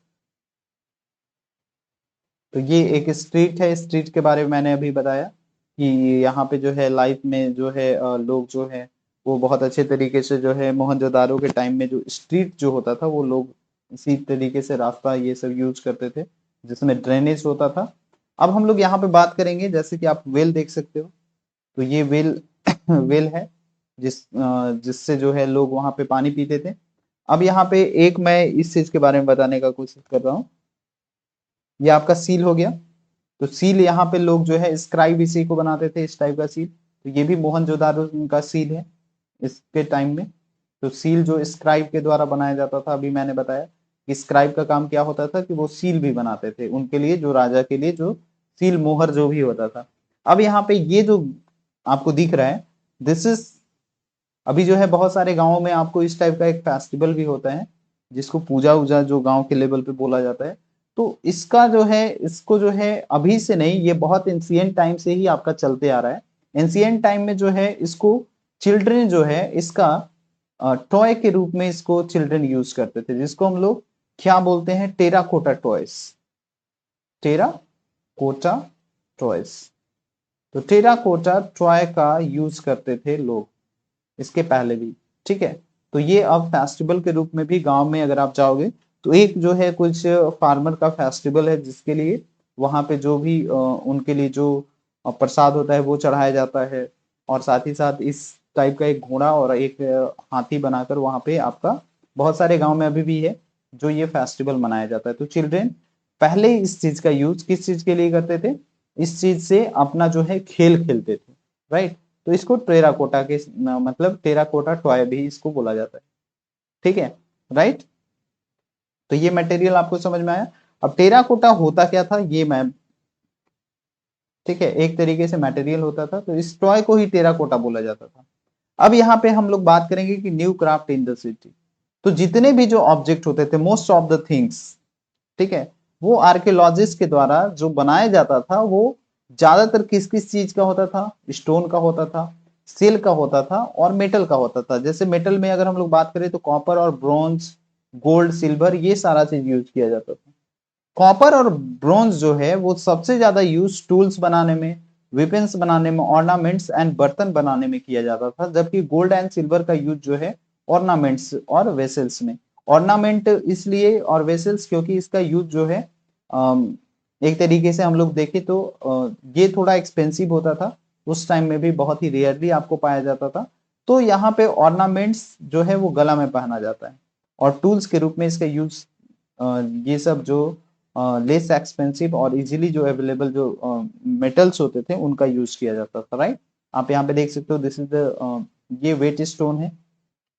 Speaker 1: तो ये एक स्ट्रीट है, स्ट्रीट के बारे में मैंने अभी बताया कि यहाँ पे जो है लाइफ में जो है लोग जो है वो बहुत अच्छे तरीके से जो है मोहनजोदारो के टाइम में जो स्ट्रीट जो होता था वो लोग इसी तरीके से रास्ता ये सब यूज करते थे जिसमें ड्रेनेज होता था। अब हम लोग यहाँ पे बात करेंगे, जैसे कि आप वेल देख सकते हो, तो ये वेल वेल है जिससे जो है लोग वहां पे पानी पीते थे। अब यहाँ पे एक मैं इस चीज के बारे में बताने का कोशिश कर रहा हूँ, ये आपका सील हो गया। तो सील यहाँ पे लोग जो है स्क्राइब इसी को बनाते थे, इस टाइप का सील। तो ये भी मोहनजोदारो का सील है इसके टाइम में। तो सील जो स्क्राइब के द्वारा बनाया जाता था, अभी मैंने बताया कि स्क्राइब का काम क्या होता था कि वो सील भी बनाते थे उनके लिए, जो राजा के लिए जो सील मोहर जो भी होता था। अब यहाँ पे ये जो आपको दिख रहा है दिस इज, अभी जो है बहुत सारे गांवों में आपको इस टाइप का एक फेस्टिवल भी होता है जिसको पूजा उजा जो गांव के लेवल पे बोला जाता है। तो इसका जो है इसको जो है अभी से नहीं, ये बहुत एंशिएंट टाइम से ही आपका चलते आ रहा है। एंशिएंट टाइम में जो है इसको चिल्ड्रन जो है इसका टॉय के रूप में इसको चिल्ड्रन यूज करते थे, जिसको हम लोग क्या बोलते हैं, टेराकोटा टॉयस, टेराकोटा टॉयस। तो टेराकोटा टॉय का यूज करते थे लोग इसके पहले भी, ठीक है। तो ये अब फेस्टिवल के रूप में भी गांव में अगर आप जाओगे तो एक जो है कुछ फार्मर का फेस्टिवल है जिसके लिए वहां पे जो भी उनके लिए जो प्रसाद होता है वो चढ़ाया जाता है, और साथ ही साथ इस टाइप का एक घोड़ा और एक हाथी बनाकर वहां पे आपका बहुत सारे गांव में अभी भी है जो ये फेस्टिवल मनाया जाता है। तो चिल्ड्रेन पहले इस चीज का यूज किस चीज के लिए करते थे, इस चीज से अपना जो है खेल खेलते थे, राइट। तो इसको टेराकोटा के मतलब टेराकोटा टॉय भी इसको बोला जाता है, ठीक है, राइट। तो ये मटेरियल आपको समझ में आया। अब टेराकोटा होता क्या था ये मैं, ठीक है, एक तरीके से मटेरियल होता था, तो इस टॉय को ही टेराकोटा बोला जाता था। अब यहाँ पे हम लोग बात करेंगे कि new craft in the city. तो जितने भी जो ऑब्जेक्ट होते थे मोस्ट ऑफ द थिंग्स, ठीक है, वो आर्कियोलॉजिस्ट के द्वारा जो बनाया जाता था वो ज्यादातर किस किस चीज का होता था, स्टोन का होता था, सेल का होता था और मेटल का होता था। जैसे मेटल में अगर हम लोग बात करें तो कॉपर और ब्रॉन्ज, गोल्ड, सिल्वर, ये सारा चीज यूज किया जाता था। कॉपर और ब्रॉन्ज जो है वो सबसे ज्यादा यूज टूल्स बनाने में, वेपन्स बनाने में, ऑर्नामेंट्स एंड बर्तन बनाने में किया जाता था, जबकि गोल्ड एंड सिल्वर का यूज जो है ऑर्नामेंट्स और वेसल्स में। ऑर्नामेंट इसलिए और वेसल्स क्योंकि इसका यूज जो है एक तरीके से हम लोग देखें तो ये थोड़ा एक्सपेंसिव होता था उस टाइम में भी, बहुत ही रेयरली आपको पाया जाता था। तो यहाँ पे ऑर्नामेंट्स जो है वो गला में पहना जाता है, और टूल्स के रूप में इसका यूज ये सब जो लेस एक्सपेंसिव और इजीली जो अवेलेबल जो मेटल्स होते थे उनका यूज किया जाता था, राइट। आप यहाँ पे देख सकते हो, दिस इज द ये वेट स्टोन है,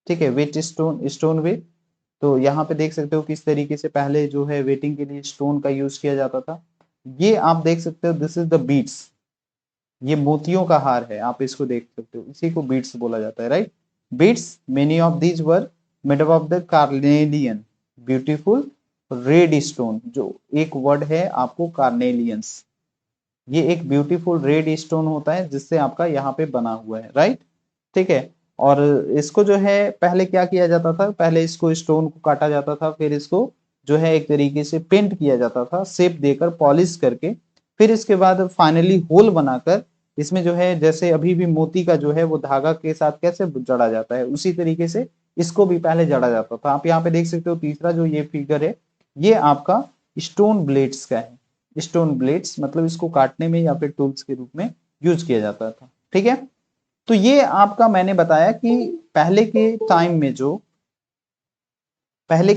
Speaker 1: ठीक है, वेट स्टोन, स्टोन वेट। तो यहाँ पे देख सकते हो किस तरीके से पहले जो है वेटिंग के लिए स्टोन का यूज किया जाता था। ये आप देख सकते हो, दिस इज द बीट्स, ये मोतियों का हार है, आप इसको देख सकते हो, इसी को बीट्स बोला जाता है, right. Beads, many of these were made of the carnelian beautiful red stone, जो एक वर्ड है आपको कार्नेलियंस, ये एक ब्यूटीफुल रेड स्टोन होता है जिससे आपका यहाँ पे बना हुआ है, राइट, ठीक है। और इसको जो है पहले क्या किया जाता था, पहले इसको स्टोन को काटा जाता था, फिर इसको जो है एक तरीके से पेंट किया जाता था, शेप देकर, पॉलिश करके, फिर इसके बाद फाइनली होल बनाकर इसमें जो है, जैसे अभी भी मोती का जो है वो धागा के साथ कैसे जड़ा जाता है, उसी तरीके से इसको भी पहले जड़ा जाता था। आप यहाँ पे देख सकते हो तीसरा जो ये फिगर है, ये आपका स्टोन ब्लेड्स का है। स्टोन ब्लेड्स मतलब इसको काटने में या फिर टूल्स के रूप में यूज किया जाता था, ठीक है। तो ये आपका मैंने बताया कि पहले के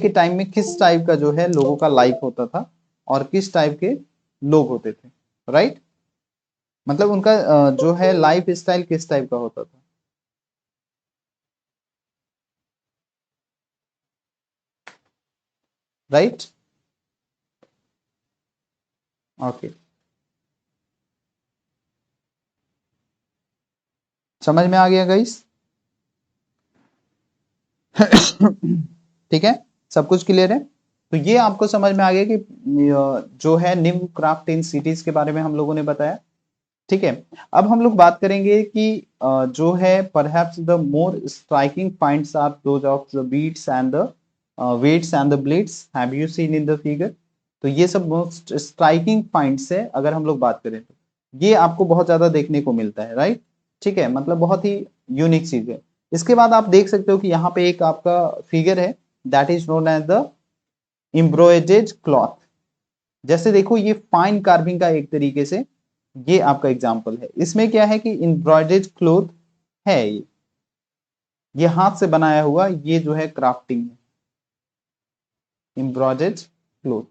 Speaker 1: टाइम में किस टाइप का जो है लोगों का लाइफ होता था और किस टाइप के लोग होते थे, राइट। मतलब उनका जो है लाइफ स्टाइल किस टाइप का होता था। राइट, ओके, समझ में आ गया गाइस। ठीक है, सब कुछ क्लियर है। तो ये आपको समझ में आ गया कि जो है निव क्राफ्ट इन सिटीज के बारे में हम लोगों ने बताया, ठीक है। अब हम लोग बात करेंगे कि जो है perhaps the more striking points are those of the beads and the weights and the blades, have you seen in the figure. तो ये सब मोस्ट स्ट्राइकिंग पॉइंट्स है, अगर हम लोग बात करें तो ये आपको बहुत ज्यादा देखने को मिलता है, राइट, ठीक है, मतलब बहुत ही यूनिक चीज है। इसके बाद आप देख सकते हो कि यहाँ पे एक आपका फिगर है, that is known as the embroidered cloth. जैसे देखो ये फाइन कार्विंग का एक तरीके से ये आपका एग्जाम्पल है। इसमें क्या है कि एम्ब्रॉयडर्ड क्लॉथ है, ये हाथ से बनाया हुआ, ये जो है क्राफ्टिंग है, एम्ब्रॉयडर्ड क्लॉथ,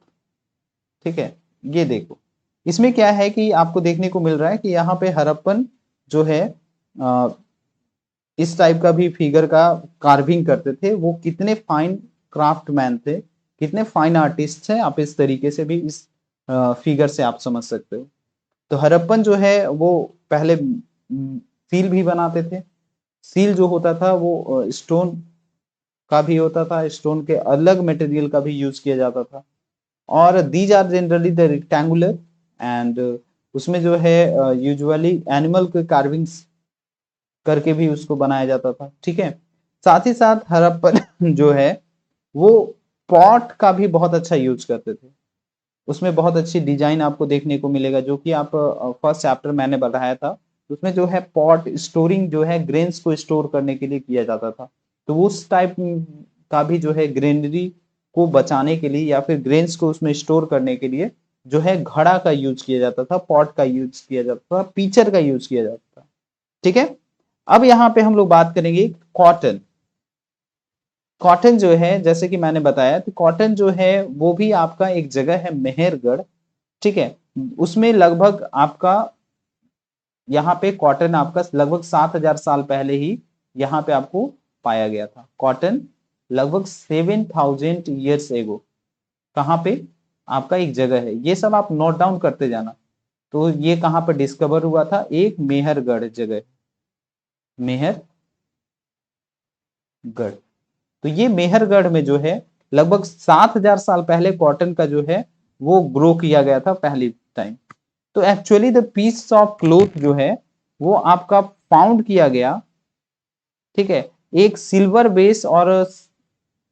Speaker 1: ठीक है। ये देखो इसमें क्या है कि आपको देखने को मिल रहा है कि यहाँ पे हड़प्पन जो है अ, इस टाइप का भी फिगर का कार्विंग करते थे। वो कितने फाइन क्राफ्टमैन थे, कितने फाइन आर्टिस्ट थे, आप इस तरीके से भी इस फिगर से आप समझ सकते हो। तो हड़प्पन जो है वो पहले सील भी बनाते थे। सील जो होता था वो स्टोन का भी होता था, स्टोन के अलग मटेरियल का भी यूज किया जाता था। और these are generally the rectangular and उसमें जो है यूजुअली एनिमल के कार्विंग्स करके भी उसको बनाया जाता था, ठीक है। साथ ही साथ हड़प्पन जो है वो पॉट का भी बहुत अच्छा यूज करते थे। उसमें बहुत अच्छी डिजाइन आपको देखने को मिलेगा, जो कि आप फर्स्ट चैप्टर मैंने बताया था। उसमें जो है पॉट स्टोरिंग जो है ग्रेन्स को स्टोर करने के लिए किया जाता था। तो उस टाइप का भी जो है ग्रेनरी को बचाने के लिए या फिर ग्रेन्स को उसमें स्टोर करने के लिए जो है घड़ा का यूज किया जाता था, पॉट का यूज किया जाता था, पीचर का यूज किया जाता था, ठीक है। अब यहाँ पे हम लोग बात करेंगे कॉटन। कॉटन जो है जैसे कि मैंने बताया, तो कॉटन जो है वो भी आपका एक जगह है मेहरगढ़, ठीक है। उसमें लगभग आपका यहाँ पे कॉटन आपका लगभग 7,000 साल पहले ही यहाँ पे आपको पाया गया था। कॉटन लगभग 7,000 एगो कहाँ पे, आपका एक जगह है, ये सब आप नोट डाउन करते जाना। तो ये कहाँ पर डिस्कवर हुआ था, एक मेहरगढ़ जगह, मेहरगढ़। तो ये मेहरगढ़ में जो है लगभग 7,000 साल पहले कॉटन का जो है वो ग्रो किया गया था पहली टाइम। तो actually the piece of cloth जो है वो आपका फाउंड किया गया, ठीक है, एक सिल्वर बेस और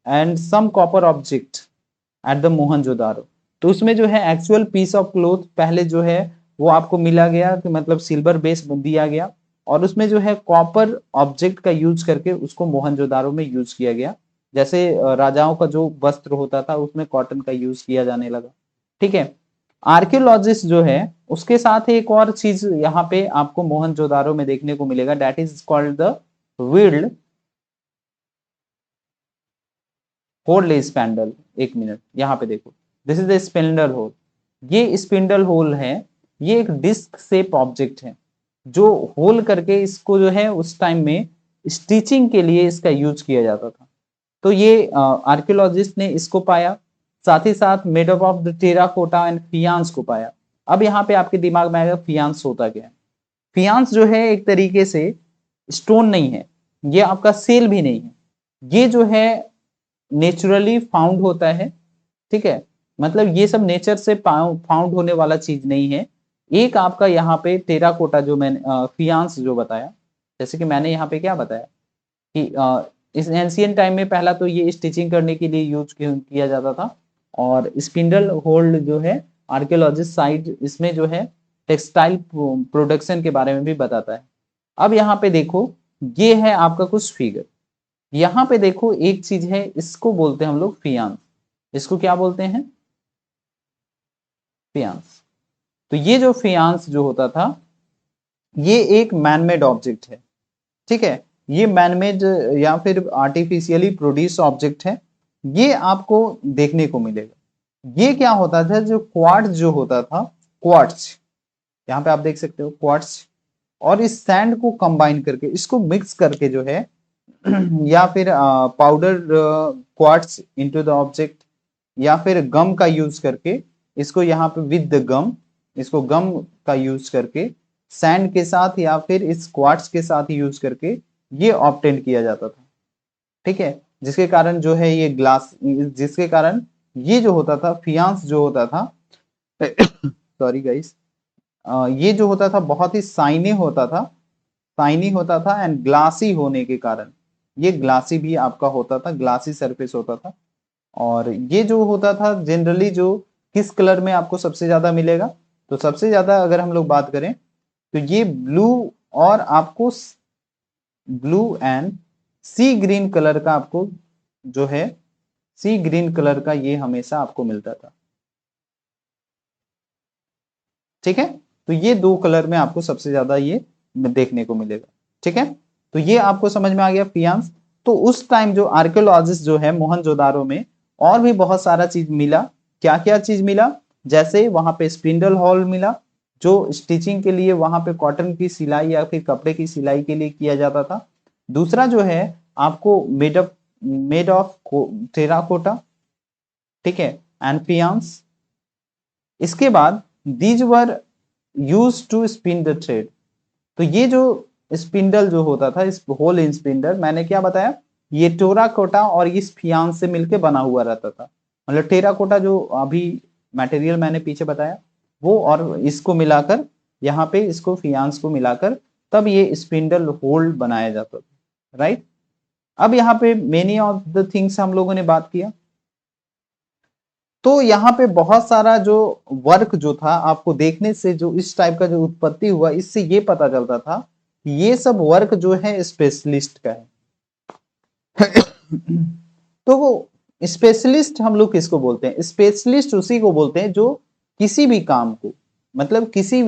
Speaker 1: and some copper object at the Mohenjodaro. तो उसमें जो है एक्चुअल पीस ऑफ क्लोथ पहले जो है वो आपको मिला गया कि मतलब सिल्वर बेस दिया गया, और उसमें जो है कॉपर ऑब्जेक्ट का यूज करके उसको मोहनजोदारो में यूज किया गया। जैसे राजाओं का जो वस्त्र होता था उसमें कॉटन का यूज किया जाने लगा, ठीक है। आर्कियोलॉजिस्ट जो है उसके साथ एक और चीज यहाँ पे आपको मोहनजोदारो में देखने को मिलेगा, that is called the wild four less spindle. एक मिनट यहाँ पे देखो,
Speaker 2: this is the spindle hole. ये स्पिंडल होल है, ये एक डिस्क शेप ऑब्जेक्ट है जो होल करके इसको जो है उस टाइम में स्टिचिंग के लिए इसका यूज किया जाता था। तो ये आर्कियोलॉजिस्ट ने इसको पाया, साथ ही साथ made up of the terracotta and faience को पाया। अब यहाँ पे आपके दिमाग में आएगा फियांस होता क्या है। फियांस जो है एक तरीके से स्टोन नहीं है, ये आपका सेल भी नहीं है, ये जो है नेचुरली फाउंड होता है। ठीक है, मतलब ये सब नेचर से फाउंड होने वाला चीज नहीं है। एक आपका यहाँ पे टेराकोटा जो मैंने फियांस जो बताया, जैसे कि मैंने यहाँ पे क्या बताया कि इस एंशियंट टाइम में पहला तो ये स्टिचिंग करने के लिए यूज किया जाता था, और स्पिंडल होल्ड जो है आर्कियोलॉजिस्ट साइट इसमें जो है टेक्सटाइल प्रोडक्शन के बारे में भी बताता है। अब यहाँ पे देखो, ये है आपका कुछ फिगर। यहाँ पे देखो एक चीज है, इसको बोलते हैं हम लोग फियांस। इसको क्या बोलते हैं? फियांस। तो ये जो फियांस जो होता था, ये एक मैनमेड ऑब्जेक्ट है। ठीक है, ये मैनमेड या फिर आर्टिफिशियली प्रोड्यूस ऑब्जेक्ट है, ये आपको देखने को मिलेगा। ये क्या होता था, जो क्वार्ट्ज जो होता था, क्वार्ट्ज यहाँ पे आप देख सकते हो क्वार्ट्ज, और इस सैंड को कंबाइन करके इसको मिक्स करके जो है या फिर powder quartz into the object, या फिर गम का यूज करके इसको यहाँ पे विद द गम, इसको गम का यूज करके सैंड के साथ या फिर इस क्वार्ट्ज के साथ यूज करके ये ऑब्टेन किया जाता था। ठीक है, जिसके कारण जो है ये ग्लास, जिसके कारण ये जो होता था फियांस जो होता था सॉरी गाइस, ये जो होता था बहुत ही शाइनी होता था, शाइनी होता था एंड ग्लासी होने के कारण ये ग्लासी भी आपका होता था, ग्लासी सरफेस होता था। और ये जो होता था जनरली जो किस कलर में आपको सबसे ज्यादा मिलेगा, तो सबसे ज्यादा अगर हम लोग बात करें तो ये ब्लू, और आपको blue and sea green colour का आपको जो है, सी ग्रीन कलर का ये हमेशा आपको मिलता था। ठीक है, तो ये दो कलर में आपको सबसे ज्यादा ये देखने को मिलेगा। ठीक है, तो ये आपको समझ में आ गया फियांस। तो उस टाइम जो आर्कियोलॉजिस्ट जो है मोहनजोदारो में और भी बहुत सारा चीज मिला। क्या क्या चीज मिला? जैसे वहां पे स्पिंडल हॉल मिला, जो स्टिचिंग के लिए वहां पे कॉटन की सिलाई या फिर कपड़े की सिलाई के लिए किया जाता था। दूसरा जो है आपको मेड ऑफ टेराकोटा, ठीक है, एंड फियांस। इसके बाद these were use to spin the thread. तो ये जो स्पिंडल जो होता था, इस होल स्पिंडल, मैंने क्या बताया, ये टेराकोटा और इस फियांस से मिलके बना हुआ रहता था। मतलब टेराकोटा जो अभी मटेरियल मैंने पीछे बताया वो, और इसको मिलाकर यहाँ पे इसको फियांस को मिलाकर तब ये स्पिंडल होल्ड बनाया जाता था। राइट, अब यहाँ पे मेनी ऑफ द थिंग्स हम लोगों ने बात किया। तो यहाँ पे बहुत सारा जो वर्क जो था, आपको देखने से जो इस टाइप का जो उत्पत्ति हुआ, इससे ये पता चलता था कि ये सब वर्क जो है स्पेशलिस्ट का है। तो वो स्पेशलिस्ट हम लोग किसको बोलते हैं? स्पेशलिस्ट उसी को बोलते हैं जो किसी भी काम को, मतलब किसी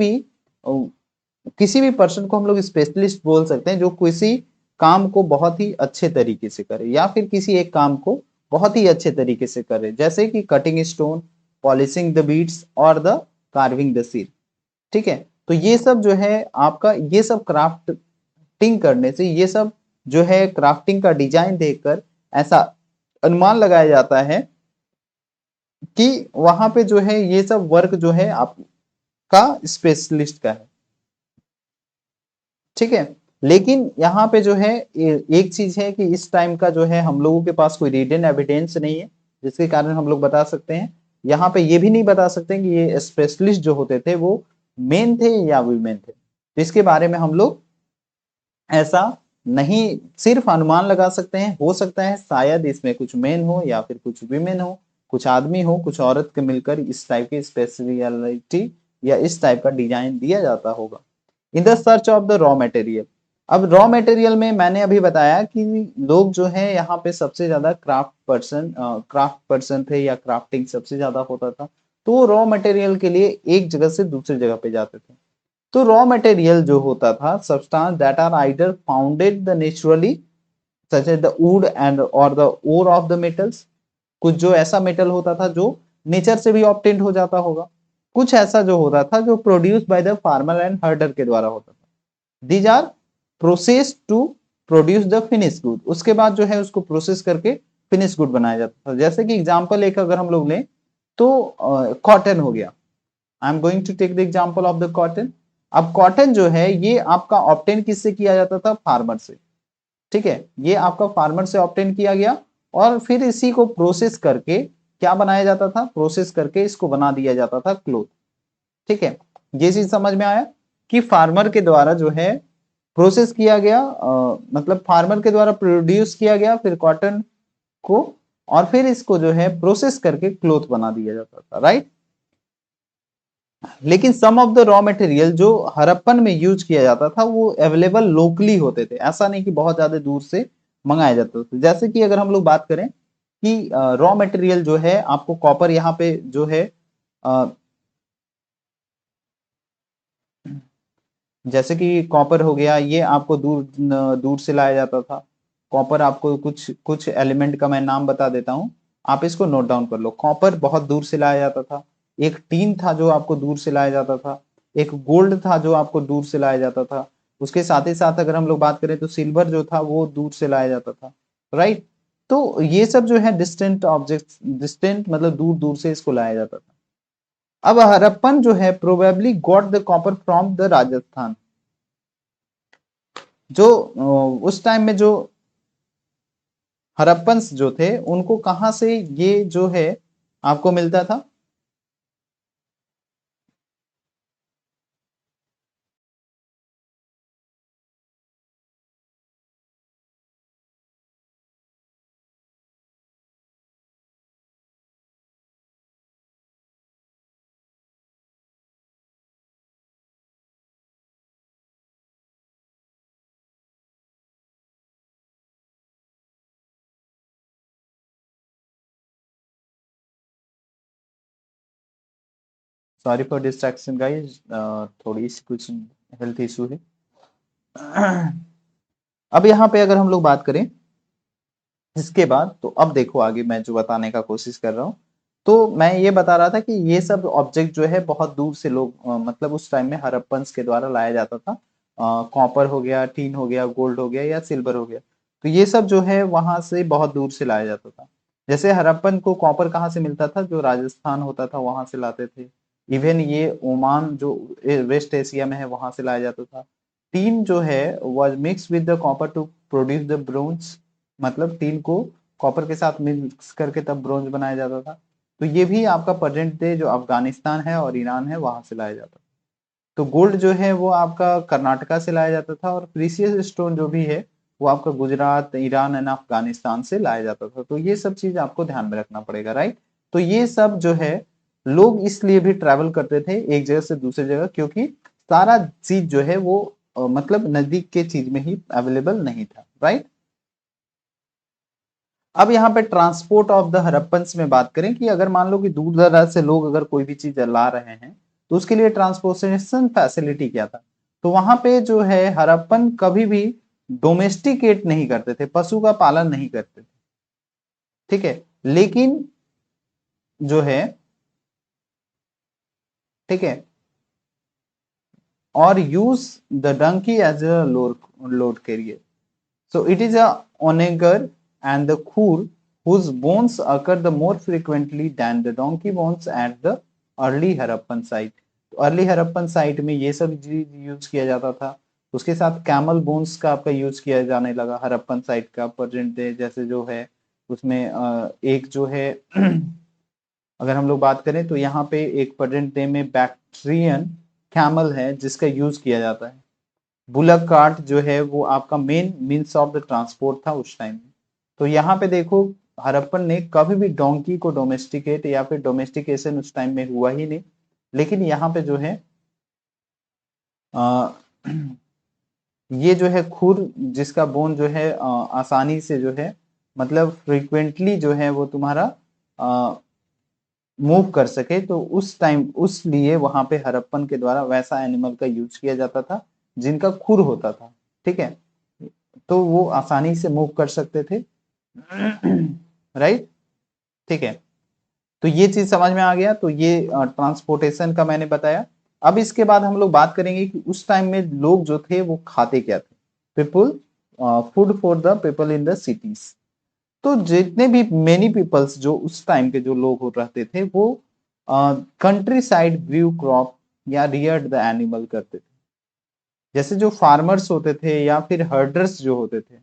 Speaker 2: भी पर्सन को हम लोग स्पेशलिस्ट बोल सकते हैं जो किसी काम को बहुत ही अच्छे तरीके से करे, या फिर किसी एक काम को बहुत ही अच्छे तरीके से करे, जैसे कि cutting stone, polishing the beads और द कार्विंग द सील। ठीक है, तो ये सब जो है आपका, ये सब क्राफ्टिंग करने से, ये सब जो है क्राफ्टिंग का डिजाइन देखकर ऐसा अनुमान लगाया जाता है कि वहां पे जो है ये सब वर्क जो है आपका स्पेशलिस्ट का है। ठीक है, लेकिन यहाँ पे जो है एक चीज है कि इस टाइम का जो है हम लोगों के पास कोई रिटन एविडेंस नहीं है, जिसके कारण हम लोग बता सकते हैं। यहाँ पे ये भी नहीं बता सकते कि ये स्पेशलिस्ट जो होते थे वो मेन थे या वीमेन थे। तो इसके बारे में हम लोग ऐसा नहीं, सिर्फ अनुमान लगा सकते हैं। हो सकता है शायद इसमें कुछ मेन हो या फिर कुछ वीमेन हो, कुछ आदमी हो, कुछ औरत के मिलकर इस टाइप की स्पेशलिटी या इस टाइप का डिजाइन दिया जाता होगा। In the search of the raw material. अब रॉ मटेरियल में मैंने अभी बताया कि लोग जो है यहाँ पे सबसे ज्यादा क्राफ्ट पर्सन थे, या क्राफ्टिंग सबसे ज्यादा होता था। तो रॉ मटेरियल के लिए एक जगह से दूसरी जगह पे जाते थे। तो रॉ मटेरियल जो होता था, substance that are either founded the naturally such as the wood and और the ore of the metals. कुछ जो ऐसा मेटल होता था जो नेचर से भी ऑब्टेन्ड हो जाता होगा। कुछ ऐसा जो होता था जो produce by the farmer and herder के द्वारा होता था। These are process to produce the finish good. उसके बाद जो है उसको प्रोसेस करके फिनिश गुड बनाया जाता था। जैसे कि एग्जांपल एक अगर हम लोग लें तो कॉटन हो गया। I am going to take the example of the cotton. अब कॉटन जो है ये आपका ऑब्टेन किससे किया जाता था? फार्मर से। ठीक है, ये आपका फार्मर से ऑब्टेन किया गया और फिर इसी को प्रोसेस करके क्या बनाया जाता था? प्रोसेस करके इसको बना दिया जाता था क्लोथ। ठीक है, ये चीज समझ में आया कि फार्मर के द्वारा जो है प्रोसेस किया गया, मतलब फार्मर के द्वारा प्रोड्यूस किया गया फिर कॉटन को, और फिर इसको जो है प्रोसेस करके क्लोथ बना दिया जाता था, राइट। लेकिन सम ऑफ द रॉ मटेरियल जो हड़प्पन में यूज किया जाता था वो अवेलेबल लोकली होते थे, ऐसा नहीं कि बहुत ज्यादा दूर से मंगाया जाता था। जैसे कि अगर हम लोग बात करें कि रॉ मटेरियल जो है आपको कॉपर यहाँ पे जो है जैसे कि कॉपर हो गया, ये आपको दूर दूर से लाया जाता था। कॉपर आपको कुछ कुछ एलिमेंट का मैं नाम बता देता हूँ, आप इसको नोट डाउन कर लो। कॉपर बहुत दूर से लाया जाता था। एक टीन था जो आपको दूर से लाया जाता था। एक गोल्ड था जो आपको दूर से लाया जाता था। उसके साथ ही साथ अगर हम लोग बात करें तो सिल्वर जो था वो दूर से लाया जाता था, राइट। तो ये सब जो है डिस्टेंट ऑब्जेक्ट, डिस्टेंट मतलब दूर दूर से इसको लाया जाता था। अब हड़प्पन जो है probably got the copper from the Rajasthan. जो उस टाइम में जो हड़प्पन्स जो थे उनको कहां से ये जो है आपको मिलता था? सॉरी फॉर डिस्ट्रैक्शन गाइस, थोड़ी सी कुछ हेल्थ इशू है। अब यहाँ पे अगर हम लोग बात करें इसके बाद, तो अब देखो आगे मैं जो बताने का कोशिश कर रहा हूँ। तो मैं ये बता रहा था कि ये सब ऑब्जेक्ट जो है बहुत दूर से लोग मतलब उस टाइम में हड़प्पन्स के द्वारा लाया जाता था। कॉपर हो गया, टीन हो गया, गोल्ड हो गया या सिल्वर हो गया, तो ये सब जो है वहां से बहुत दूर से लाया जाता था। जैसे हड़प्पन को कॉपर कहाँ से मिलता था? जो राजस्थान होता था वहां से लाते थे। इवन ये ओमान जो वेस्ट एशिया में है वहां से लाया जाता था। टीन जो है was mix with the copper two produce the bronze, मतलब टीन को कॉपर के साथ मिक्स करके तब ब्रोंज बनाया जाता था। तो ये भी आपका प्रेजेंट डे जो अफगानिस्तान है और ईरान है वहां से लाया जाता था। तो गोल्ड जो है वो आपका कर्नाटका से लाया जाता था, और प्रीसियस स्टोन जो भी है वो आपका गुजरात, ईरान एंड अफगानिस्तान से लाया जाता था। तो ये सब चीज आपको ध्यान में रखना पड़ेगा, राइट। तो ये सब जो है लोग इसलिए भी ट्रैवल करते थे एक जगह से दूसरी जगह, क्योंकि सारा चीज जो है वो मतलब नजदीक के चीज में ही अवेलेबल नहीं था, राइट। अब यहाँ पे ट्रांसपोर्ट ऑफ द हड़प्पन्स में बात करें कि अगर मान लो कि दूर दराज से लोग अगर कोई भी चीज ला रहे हैं तो उसके लिए ट्रांसपोर्टेशन फैसिलिटी क्या था? तो वहां पे जो है हड़प्पन कभी भी डोमेस्टिकेट नहीं करते थे, पशु का पालन नहीं करते थे। ठीक है, लेकिन जो है, ठीक है, और use the donkey as a load carrier. So it is a onager and the khur whose bones occur the more frequently than the donkey bones at the early Harappan site. तो अर्ली हड़प्पन साइट में ये सब use किया जाता था। उसके साथ camel bones का आपका यूज किया जाने लगा हड़प्पन साइट का। प्रेजेंट डे जैसे जो है उसमें एक जो है अगर हम लोग बात करें तो यहाँ पे एक प्रेजेंट डे में बैक्ट्रियन कैमल है जिसका यूज किया जाता है। बुलक कार्ट जो है वो आपका main means of the transport था उस टाइम में। तो यहाँ पे देखो हड़प्पन ने कभी भी डोंकी को डोमेस्टिकेट या फिर डोमेस्टिकेशन उस टाइम में हुआ ही नहीं। लेकिन यहाँ पे जो है आ, ये जो है खुर जिसका बोन जो है आसानी से जो है मतलब फ्रीक्वेंटली जो है वो तुम्हारा मूव कर सके, तो उस टाइम उस लिए वहां पे हड़प्पन के द्वारा वैसा एनिमल का यूज किया जाता था जिनका खुर होता था। ठीक है, तो वो आसानी से मूव कर सकते थे। राइट, ठीक है। तो ये चीज समझ में आ गया। तो ये ट्रांसपोर्टेशन का मैंने बताया। अब इसके बाद हम लोग बात करेंगे कि उस टाइम में लोग जो थे वो खाते क्या थे। People, food for the people in the cities. तो जितने भी मेनी पीपल्स जो उस टाइम के जो लोग रहते थे वो कंट्री साइड ग्रीव क्रॉप या रियर्ड द एनिमल करते थे। जैसे जो फार्मर्स होते थे या फिर हर्डर्स जो होते थे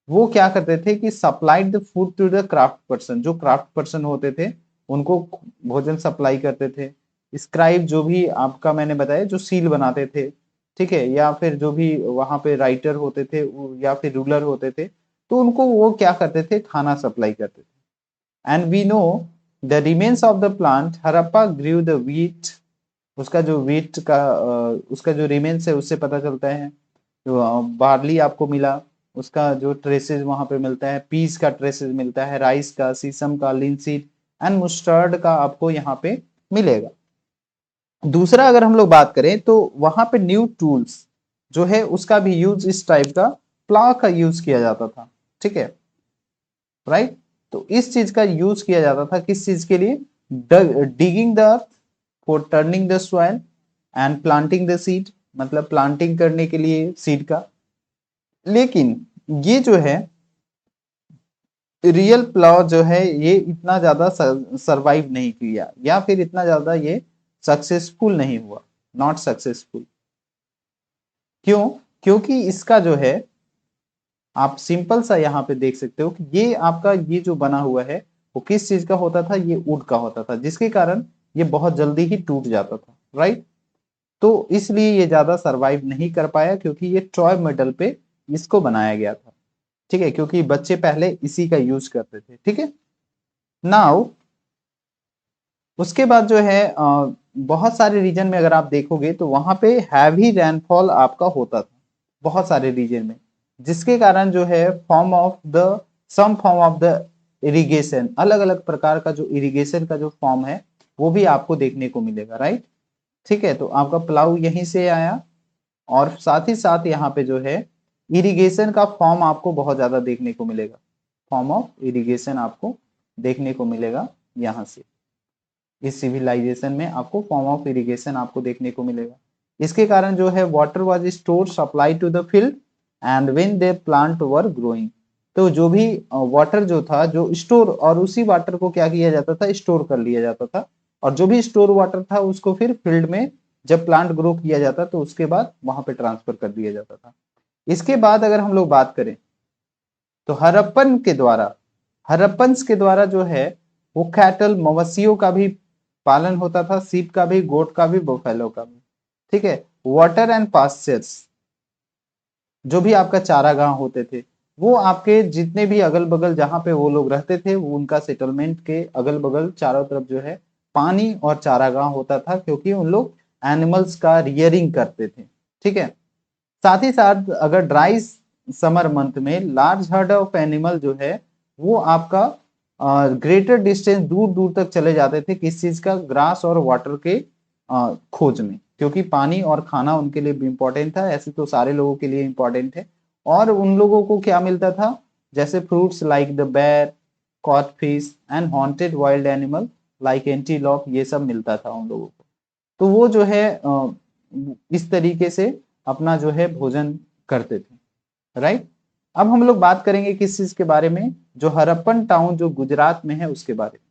Speaker 2: वो क्या करते थे कि supplied the food to the craft person. जो क्राफ्ट पर्सन होते थे उनको भोजन सप्लाई करते थे। स्क्राइब जो भी आपका मैंने बताया जो सील बनाते थे, ठीक है, या फिर जो भी वहां पे राइटर होते थे या फिर रूलर होते थे, तो उनको वो क्या करते थे, खाना सप्लाई करते थे। And we know the remains of the plant Harappa grew the wheat. उसका जो व्हीट का उसका जो रिमेन्स है उससे पता चलता है। जो बार्ली आपको मिला उसका जो ट्रेसेस वहां पे मिलता है, पीस का ट्रेसेस मिलता है, राइस का, सीसम का, लिनसीड एंड मुस्टर्ड का आपको यहाँ पे मिलेगा। दूसरा अगर हम लोग बात करें तो वहां पे न्यू टूल्स जो है उसका भी यूज इस टाइप का प्लाव का यूज किया जाता था, ठीक है, राइट। तो इस चीज का यूज किया जाता था किस चीज के लिए, digging the earth for turning the soil and planting the seed, मतलब प्लांटिंग करने के लिए सीड का। लेकिन ये जो है रियल प्लाव जो है ये इतना ज्यादा सरवाइव नहीं किया या फिर इतना ज्यादा ये सक्सेसफुल नहीं हुआ, नॉट सक्सेसफुल। क्यों? क्योंकि इसका जो है आप सिंपल सा यहाँ पे देख सकते हो कि ये आपका ये जो बना हुआ है वो किस चीज का होता था, ये वुड का होता था, जिसके कारण ये बहुत जल्दी ही टूट जाता था, राइट। तो इसलिए ये ज्यादा सरवाइव नहीं कर पाया क्योंकि ये टॉय मेटल पे इसको बनाया गया था, ठीक है, क्योंकि बच्चे पहले इसी का यूज करते थे, ठीक है। नाउ उसके बाद जो है बहुत सारे रीजन में अगर आप देखोगे तो वहां पे हैवी रेनफॉल आपका होता था बहुत सारे रीजन में, जिसके कारण जो है form of the some form of the irrigation, अलग अलग प्रकार का जो इरिगेशन का जो फॉर्म है वो भी आपको देखने को मिलेगा, राइट। ठीक है, तो आपका प्लाऊ यहीं से आया और साथ ही साथ यहाँ पे जो है इरिगेशन का फॉर्म आपको बहुत ज्यादा देखने को मिलेगा, फॉर्म ऑफ इरिगेशन आपको देखने को मिलेगा यहाँ से। इस सिविलाइजेशन में आपको फॉर्म ऑफ इरिगेशन आपको देखने को मिलेगा। इसके कारण जो है water was store supply to the field and when they plant were growing. तो जो भी वाटर जो था जो स्टोर, और उसी वाटर को क्या किया जाता था, स्टोर कर लिया जाता था, और जो भी स्टोर वाटर था उसको फिर फील्ड में जब प्लांट ग्रो किया जाता तो उसके बाद वहां पे ट्रांसफर कर दिया जाता था। इसके बाद अगर हम लोग बात करें तो हरप्पन्स के द्वारा जो है वो कैटल मवेशियों का भी पालन होता था, सीप का भी, गोट का भी, बोफेलो का भी, ठीक है। वाटर एंड पास्चर्स जो भी आपका चारागाह होते थे वो आपके जितने भी अगल बगल जहां पे वो लोग रहते थे वो उनका सेटलमेंट के अगल बगल चारों तरफ जो है पानी और चारागाह होता था, क्योंकि उन लोग एनिमल्स का रियरिंग करते थे, ठीक है। साथ ही साथ अगर ड्राई समर मंथ में लार्ज हर्ड ऑफ एनिमल जो है वो आपका ग्रेटर डिस्टेंस दूर दूर तक चले जाते थे, किस चीज का, ग्रास और वाटर के खोज में, क्योंकि पानी और खाना उनके लिए भी इंपॉर्टेंट था, ऐसे तो सारे लोगों के लिए इंपॉर्टेंट है। और उन लोगों को क्या मिलता था, जैसे fruits like the ber, caught fish and hunted wild animal like antelope, ये सब मिलता था उन लोगों को। तो वो जो है इस तरीके से अपना जो है भोजन करते थे, राइट। अब हम लोग बात करेंगे किस चीज के बारे में, जो हरप्पन टाउन जो गुजरात में है उसके बारे में।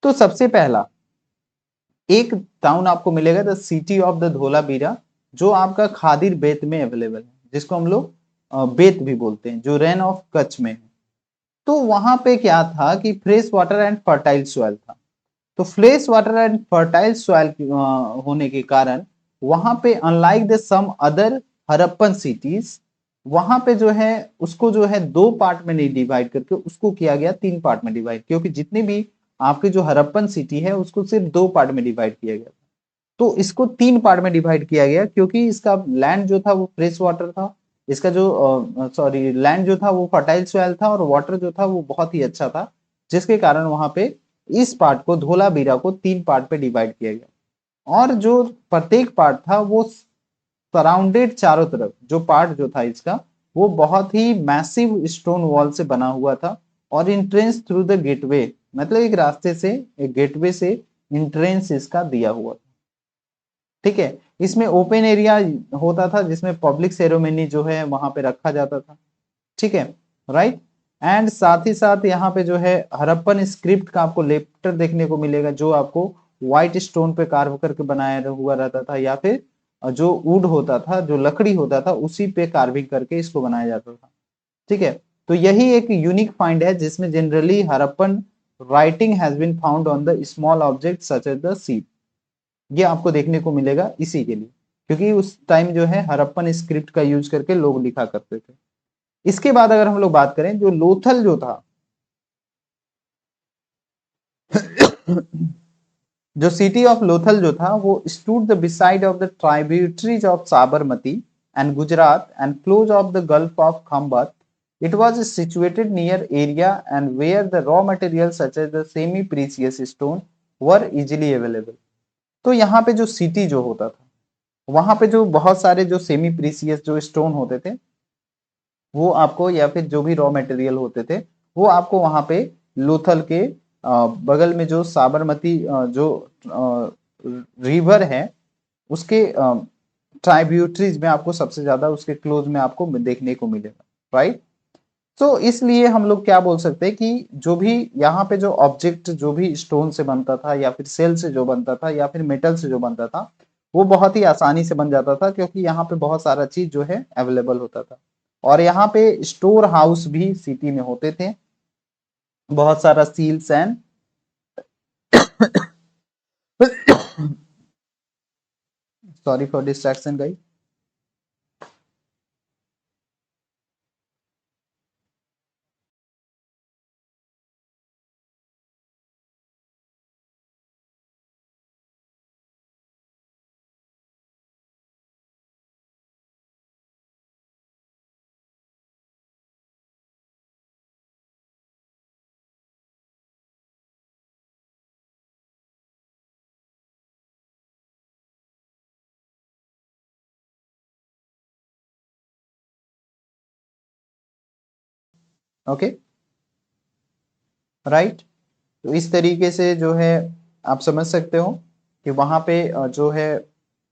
Speaker 2: तो सबसे पहला एक टाउन आपको मिलेगा the city of the Dholavira, जो आपका खादिर बेत में अवेलेबल है, जिसको हम लोग बेत भी बोलते हैं, जो रेन ऑफ कच्छ में है। तो वहां पे क्या था कि fresh water and fertile soil था। तो fresh water and fertile soil होने के कारण वहां पे unlike the some other Harappan cities, वहां पे जो है उसको जो है दो पार्ट में नहीं डिवाइड करके उसको किया गया तीन पार्ट में डिवाइड, क्योंकि जितने भी आपके जो हरप्पन सिटी है उसको सिर्फ दो पार्ट में डिवाइड किया गया। तो इसको तीन पार्ट में डिवाइड किया गया क्योंकि इसका लैंड जो था वो फ्रेश वाटर था, इसका जो सॉरी लैंड जो था वो फर्टाइल सॉइल था, और वाटर जो था वो बहुत ही अच्छा था, जिसके कारण वहां पे इस पार्ट को धोलावीरा को तीन पार्ट पे डिवाइड किया गया। और जो प्रत्येक पार्ट था वो सराउंडेड, चारों तरफ जो पार्ट जो था इसका वो बहुत ही मैसिव स्टोन वॉल से बना हुआ था, और इंट्रेंस थ्रू द गेटवे मतलब एक रास्ते से, एक गेटवे से इंट्रेंस इसका दिया हुआ था। ठीक है, इसमें ओपन एरिया होता था जिसमें पब्लिक सेरेमनी जो है वहां पे रखा जाता था। ठीक है, राइट। एंड साथ ही साथ यहाँ पे जो है हड़प्पन स्क्रिप्ट का आपको लेटर देखने को मिलेगा, जो आपको व्हाइट स्टोन पे कार्व करके बनाया हुआ रहता था, या फिर जो वुड होता था, जो लकड़ी होता था, उसी पे कार्विंग करके इसको बनाया जाता था। ठीक है, तो यही एक यूनिक फाइंड है जिसमें generally Harappan writing has been found on the small object such as the seal. ये आपको देखने को मिलेगा इसी के लिए, क्योंकि उस टाइम जो है हड़प्पन स्क्रिप्ट का यूज करके लोग लिखा करते थे। इसके बाद अगर हम लोग बात करें, जो लोथल जो था जो सिटी ऑफ लोथल जो था वो stood the beside of the tributaries of Sabarmati and Gujarat and close of the gulf of Khambhat. It was situated near area and where the raw materials such as the semi precious stone were easily available. तो यहाँ पे जो city जो होता था वहां पे जो बहुत सारे जो सेमी प्रीसियस जो स्टोन होते थे वो आपको, या फिर जो भी रॉ मटेरियल होते थे वो आपको वहां पे लोथल के बगल में जो साबरमती जो रिवर है उसके ट्राइब्यूटरीज में आपको सबसे ज्यादा उसके क्लोज में आपको देखने को मिलेगा, राइट। तो इसलिए हम लोग क्या बोल सकते हैं कि जो भी यहाँ पे जो ऑब्जेक्ट जो भी स्टोन से बनता था, या फिर सेल से जो बनता था, या फिर मेटल से जो बनता था, वो बहुत ही आसानी से बन जाता था, क्योंकि यहाँ पे बहुत सारा चीज जो है अवेलेबल होता था। और यहाँ पे स्टोर हाउस भी सिटी में होते थे, बहुत सारा seals and sorry for distraction guys. Okay, right. तो इस तरीके से जो है आप समझ सकते हो कि वहां पे जो है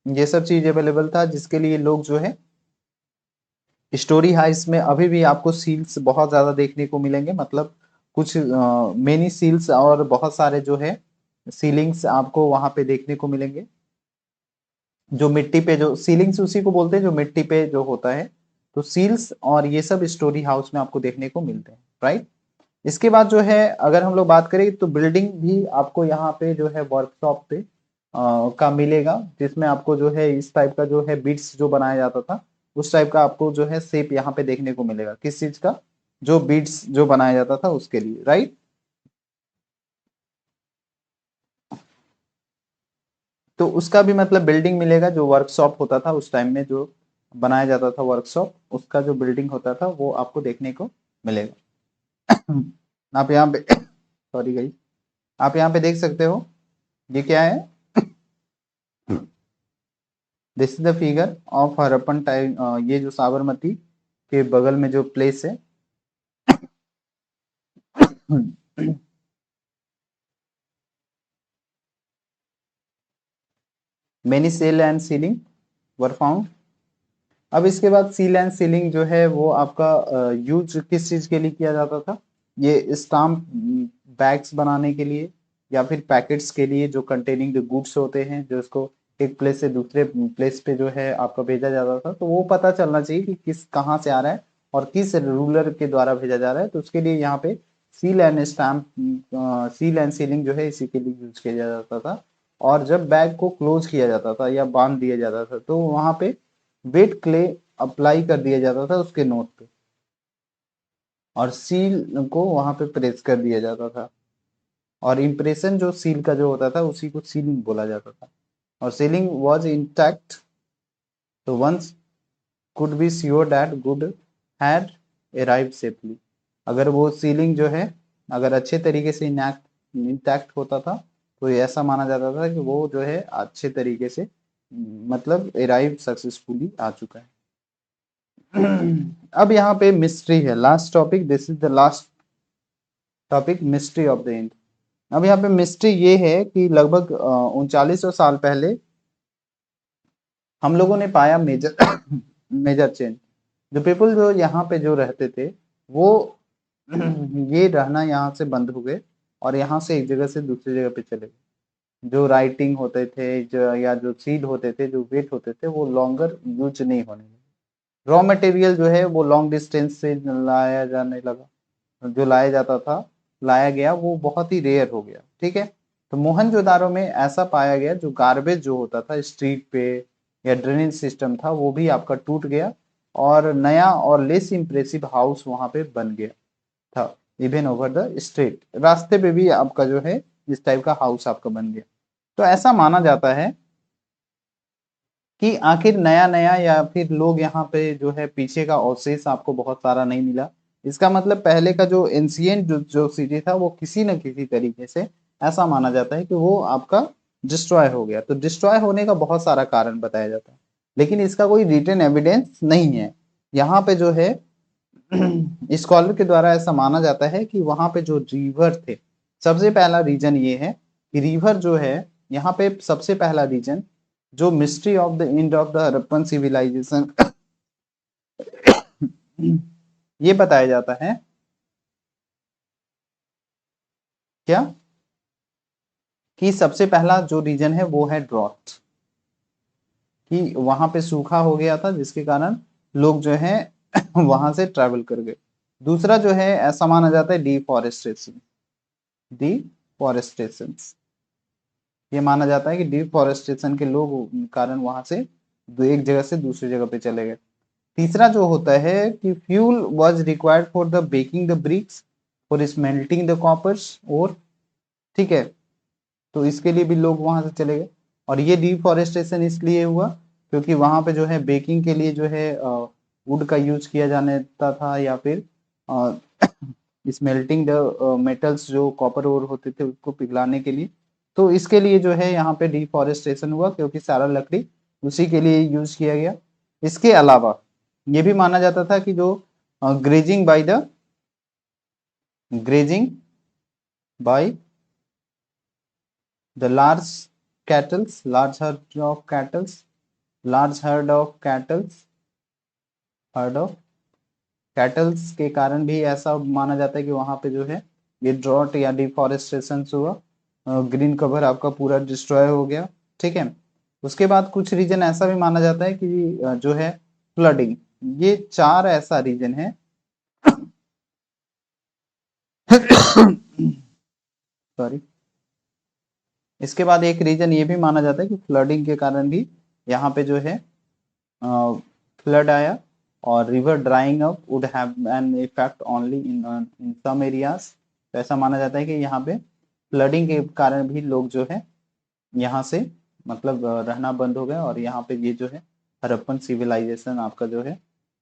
Speaker 2: ये सब चीज अवेलेबल था, जिसके लिए लोग जो है स्टोरी हाउस में अभी भी आपको सील्स बहुत ज्यादा देखने को मिलेंगे, मतलब कुछ मेनी सील्स और बहुत सारे जो है सीलिंग्स आपको वहां पे देखने को मिलेंगे, जो मिट्टी पे जो सीलिंग्स उसी को बोलते हैं जो मिट्टी पे जो होता है। तो सील्स और ये सब स्टोरी हाउस में आपको देखने को मिलते हैं, राइट। इसके बाद जो है अगर हम लोग बात करें तो बिल्डिंग भी आपको यहाँ पे जो है वर्कशॉप पे का मिलेगा, जिसमें आपको जो है इस टाइप का जो है बीड्स जो बनाया जाता था उस टाइप का आपको जो है शेप यहाँ पे देखने को मिलेगा। किस चीज का? जो बीड्स जो बनाया जाता था उसके लिए, राइट। तो उसका भी मतलब बिल्डिंग मिलेगा, जो वर्कशॉप होता था उस टाइम में जो बनाया जाता था वर्कशॉप, उसका जो बिल्डिंग होता था वो आपको देखने को मिलेगा। आप यहाँ पे सॉरी गाइस, आप यहाँ पे देख सकते हो ये क्या है। This is the figure of Harappan time, ये जो साबरमती के बगल में जो प्लेस है। Many seal and sealing were found. अब इसके बाद सील एंड सीलिंग जो है वो आपका यूज किस चीज के लिए किया जाता था? ये स्टाम्प बैग्स बनाने के लिए, या फिर पैकेट्स के लिए जो कंटेनिंग जो गुड्स होते हैं, जो इसको एक प्लेस से दूसरे प्लेस पे जो है आपका भेजा जाता था, तो वो पता चलना चाहिए कि किस कहाँ से आ रहा है और किस रूलर के द्वारा भेजा जा रहा है। तो उसके लिए यहाँ पे seal and stamp, seal and ceiling जो है इसी के लिए यूज किया जाता था। और जब बैग को क्लोज किया जाता था या बांध दिया जाता था तो वहां पे वेट क्ले अप्लाई कर दिया जाता था उसके नोट पे, और सील को वहां पे प्रेस कर दिया जाता था। और इम्प्रेशन जो सील का जो होता था उसी को सीलिंग बोला जाता था। और सीलिंग वाज इंटैक्ट, तो once could be sure that good had arrived safely. अगर वो सीलिंग जो है अगर अच्छे तरीके से इंटैक्ट होता था तो ये ऐसा माना जाता था कि वो जो है अच्छे तरीके से मतलब अराइव सक्सेसफुली आ चुका है। अब यहाँ पे मिस्ट्री है, last topic, this is the last topic, mystery of the and. अब यहाँ पे मिस्ट्री ये है कि लगभग 3900 साल पहले हम लोगों ने पाया मेजर मेजर चेंज। जो पीपल जो यहाँ पे जो रहते थे वो ये रहना यहाँ से बंद हो गए और यहाँ से एक जगह से दूसरी जगह पे चले गए। जो राइटिंग होते थे जो या जो सीड होते थे जो वेट होते थे वो लॉन्गर यूज नहीं होने लगे। रॉ मटेरियल जो है वो लॉन्ग डिस्टेंस से लाया जाने लगा, जो लाया जाता था लाया गया वो बहुत ही रेयर हो गया। ठीक है, तो मोहनजोदारो में ऐसा पाया गया जो गार्बेज जो होता था स्ट्रीट पे या ड्रेनेज सिस्टम था वो भी आपका टूट गया और नया और लेस इंप्रेसिव हाउस वहां पे बन गया था। इवन ओवर द स्ट्रीट, रास्ते पे भी आपका जो है इस टाइप का हाउस आपका बन गया। तो ऐसा माना जाता है कि आखिर नया नया या फिर लोग यहाँ पे जो है पीछे का अवशेष आपको बहुत सारा नहीं मिला। इसका मतलब पहले का जो एंशियंट जो सिटी था वो किसी न किसी तरीके से ऐसा माना जाता है कि वो आपका डिस्ट्रॉय हो गया। तो डिस्ट्रॉय होने का बहुत सारा कारण बताया जाता है लेकिन इसका कोई रिटन एविडेंस नहीं है। यहाँ पे जो है स्कॉलर के द्वारा ऐसा माना जाता है कि वहां पे जो रिवर थे, सबसे पहला रीजन ये है कि रिवर जो है यहाँ पे सबसे पहला रीजन जो mystery of the end of the Harappan civilization ये बताया जाता है क्या कि सबसे पहला जो रीजन है वो है ड्रॉट, कि वहां पे सूखा हो गया था जिसके कारण लोग जो है वहां से ट्रैवल कर गए। दूसरा जो है ऐसा माना जाता है डिफॉरेस्टेशन, डिफॉरेस्टेशन ये माना जाता है कि डिफॉरेस्टेशन के लोग कारण वहां से एक जगह से दूसरी जगह पे चले गए। तीसरा जो होता है कि fuel was required for the baking the bricks for smelting the coppers और, ठीक है, तो इसके लिए भी लोग वहां से चले गए। और ये डिफॉरेस्टेशन इसलिए हुआ क्योंकि वहां पे जो है बेकिंग के लिए जो है वुड का यूज किया जाता था या फिर स्मेल्टिंग द मेटल्स जो कॉपर और होते थे उसको पिघलाने के लिए। तो इसके लिए जो है यहाँ पे डिफॉरेस्टेशन हुआ क्योंकि सारा लकड़ी उसी के लिए यूज किया गया। इसके अलावा ये भी माना जाता था कि जो grazing by the grazing by the large kettles, large heard of kettles, large heard of kettles के कारण भी ऐसा माना जाता है कि वहां पे जो है ये ड्रॉट या डिफॉरेस्टेशन हुआ, ग्रीन कवर आपका पूरा डिस्ट्रॉय हो गया। ठीक है, उसके बाद कुछ रीजन ऐसा भी माना जाता है कि जो है फ्लडिंग। ये चार ऐसा रीजन है सॉरी। इसके बाद एक रीजन ये भी माना जाता है कि फ्लडिंग के कारण भी यहाँ पे जो है फ्लड आया और river drying up would have an effect only in some areas. तो ऐसा माना जाता है कि यहाँ पे फ्लडिंग के कारण भी लोग जो है यहाँ से मतलब रहना बंद हो गए और यहाँ पे ये जो है हड़प्पन सिविलाइजेशन आपका जो है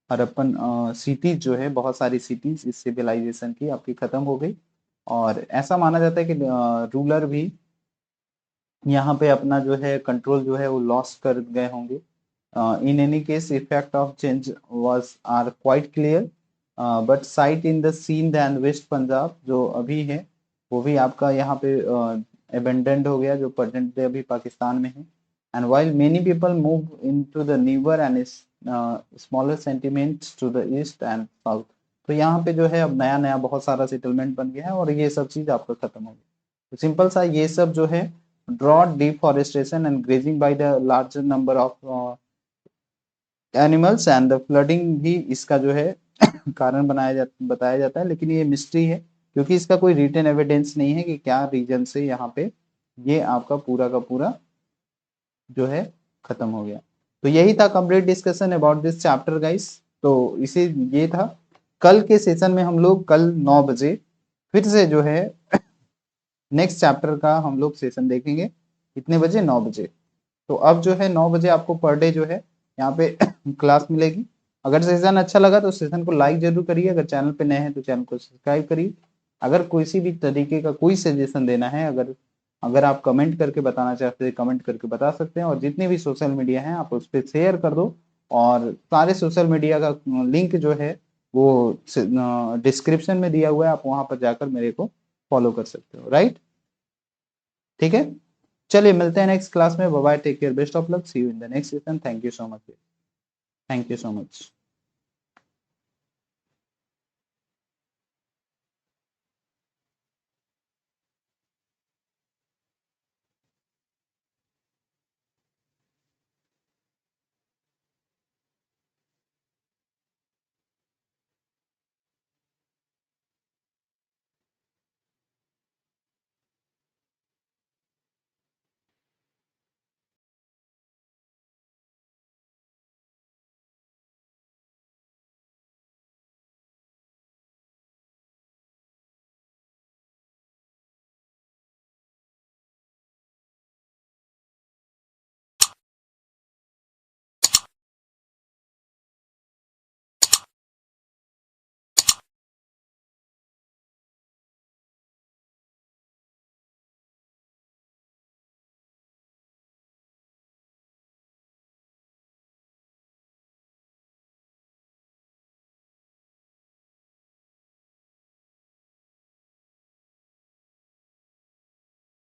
Speaker 2: हड़प्पन सिटीज जो है बहुत सारी सिटीज इस सिविलाइजेशन की आपकी खत्म हो गई। और ऐसा माना जाता है कि रूलर भी यहाँ पे अपना जो है कंट्रोल जो है वो लॉस कर गए होंगे। In any case effect of change was are quite clear but site in the Sindh and west Punjab जो अभी है वो भी आपका यहाँ पे एबेंडेंड हो गया जो प्रेजेंट डे अभी पाकिस्तान में है। And while many people move into the newer and smaller settlements to the east and south. तो यहाँ पे जो है अब नया नया बहुत सारा सेटलमेंट बन गया है और ये सब चीज आपका खत्म हो गया। तो सिंपल सा ये सब जो है drought, deforestation and grazing by the larger number of animals and the flooding भी इसका जो है कारण बताया जाता है। लेकिन ये मिस्ट्री है क्योंकि इसका कोई रिटन एविडेंस नहीं है कि क्या रीजन से यहाँ पे ये आपका पूरा का पूरा जो है खत्म हो गया। तो यही था complete discussion about this chapter guys. तो इसे ये था, कल के सेशन में हम लोग कल 9 बजे फिर से जो है नेक्स्ट चैप्टर का हम लोग सेशन देखेंगे। कितने बजे? 9 बजे। तो अब जो है 9 बजे आपको पर डे जो है यहाँ पे क्लास मिलेगी। अगर सेशन अच्छा लगा तो सेशन को लाइक जरूर करिए, अगर चैनल पे नए हैं तो चैनल को सब्सक्राइब करिए। अगर किसी भी तरीके का कोई सजेशन देना है, अगर अगर आप कमेंट करके बताना चाहते हैं कमेंट करके बता सकते हैं। और जितने भी सोशल मीडिया हैं आप उस पर शेयर कर दो और सारे सोशल मीडिया का लिंक जो है वो डिस्क्रिप्शन में दिया हुआ है, आप वहां पर जाकर मेरे को फॉलो कर सकते हो। राइट। ठीक है, चलिए मिलते हैं नेक्स्ट क्लास में। Bye bye, take care, best of luck, see you in the next session. Thank you so much. Thank you so much.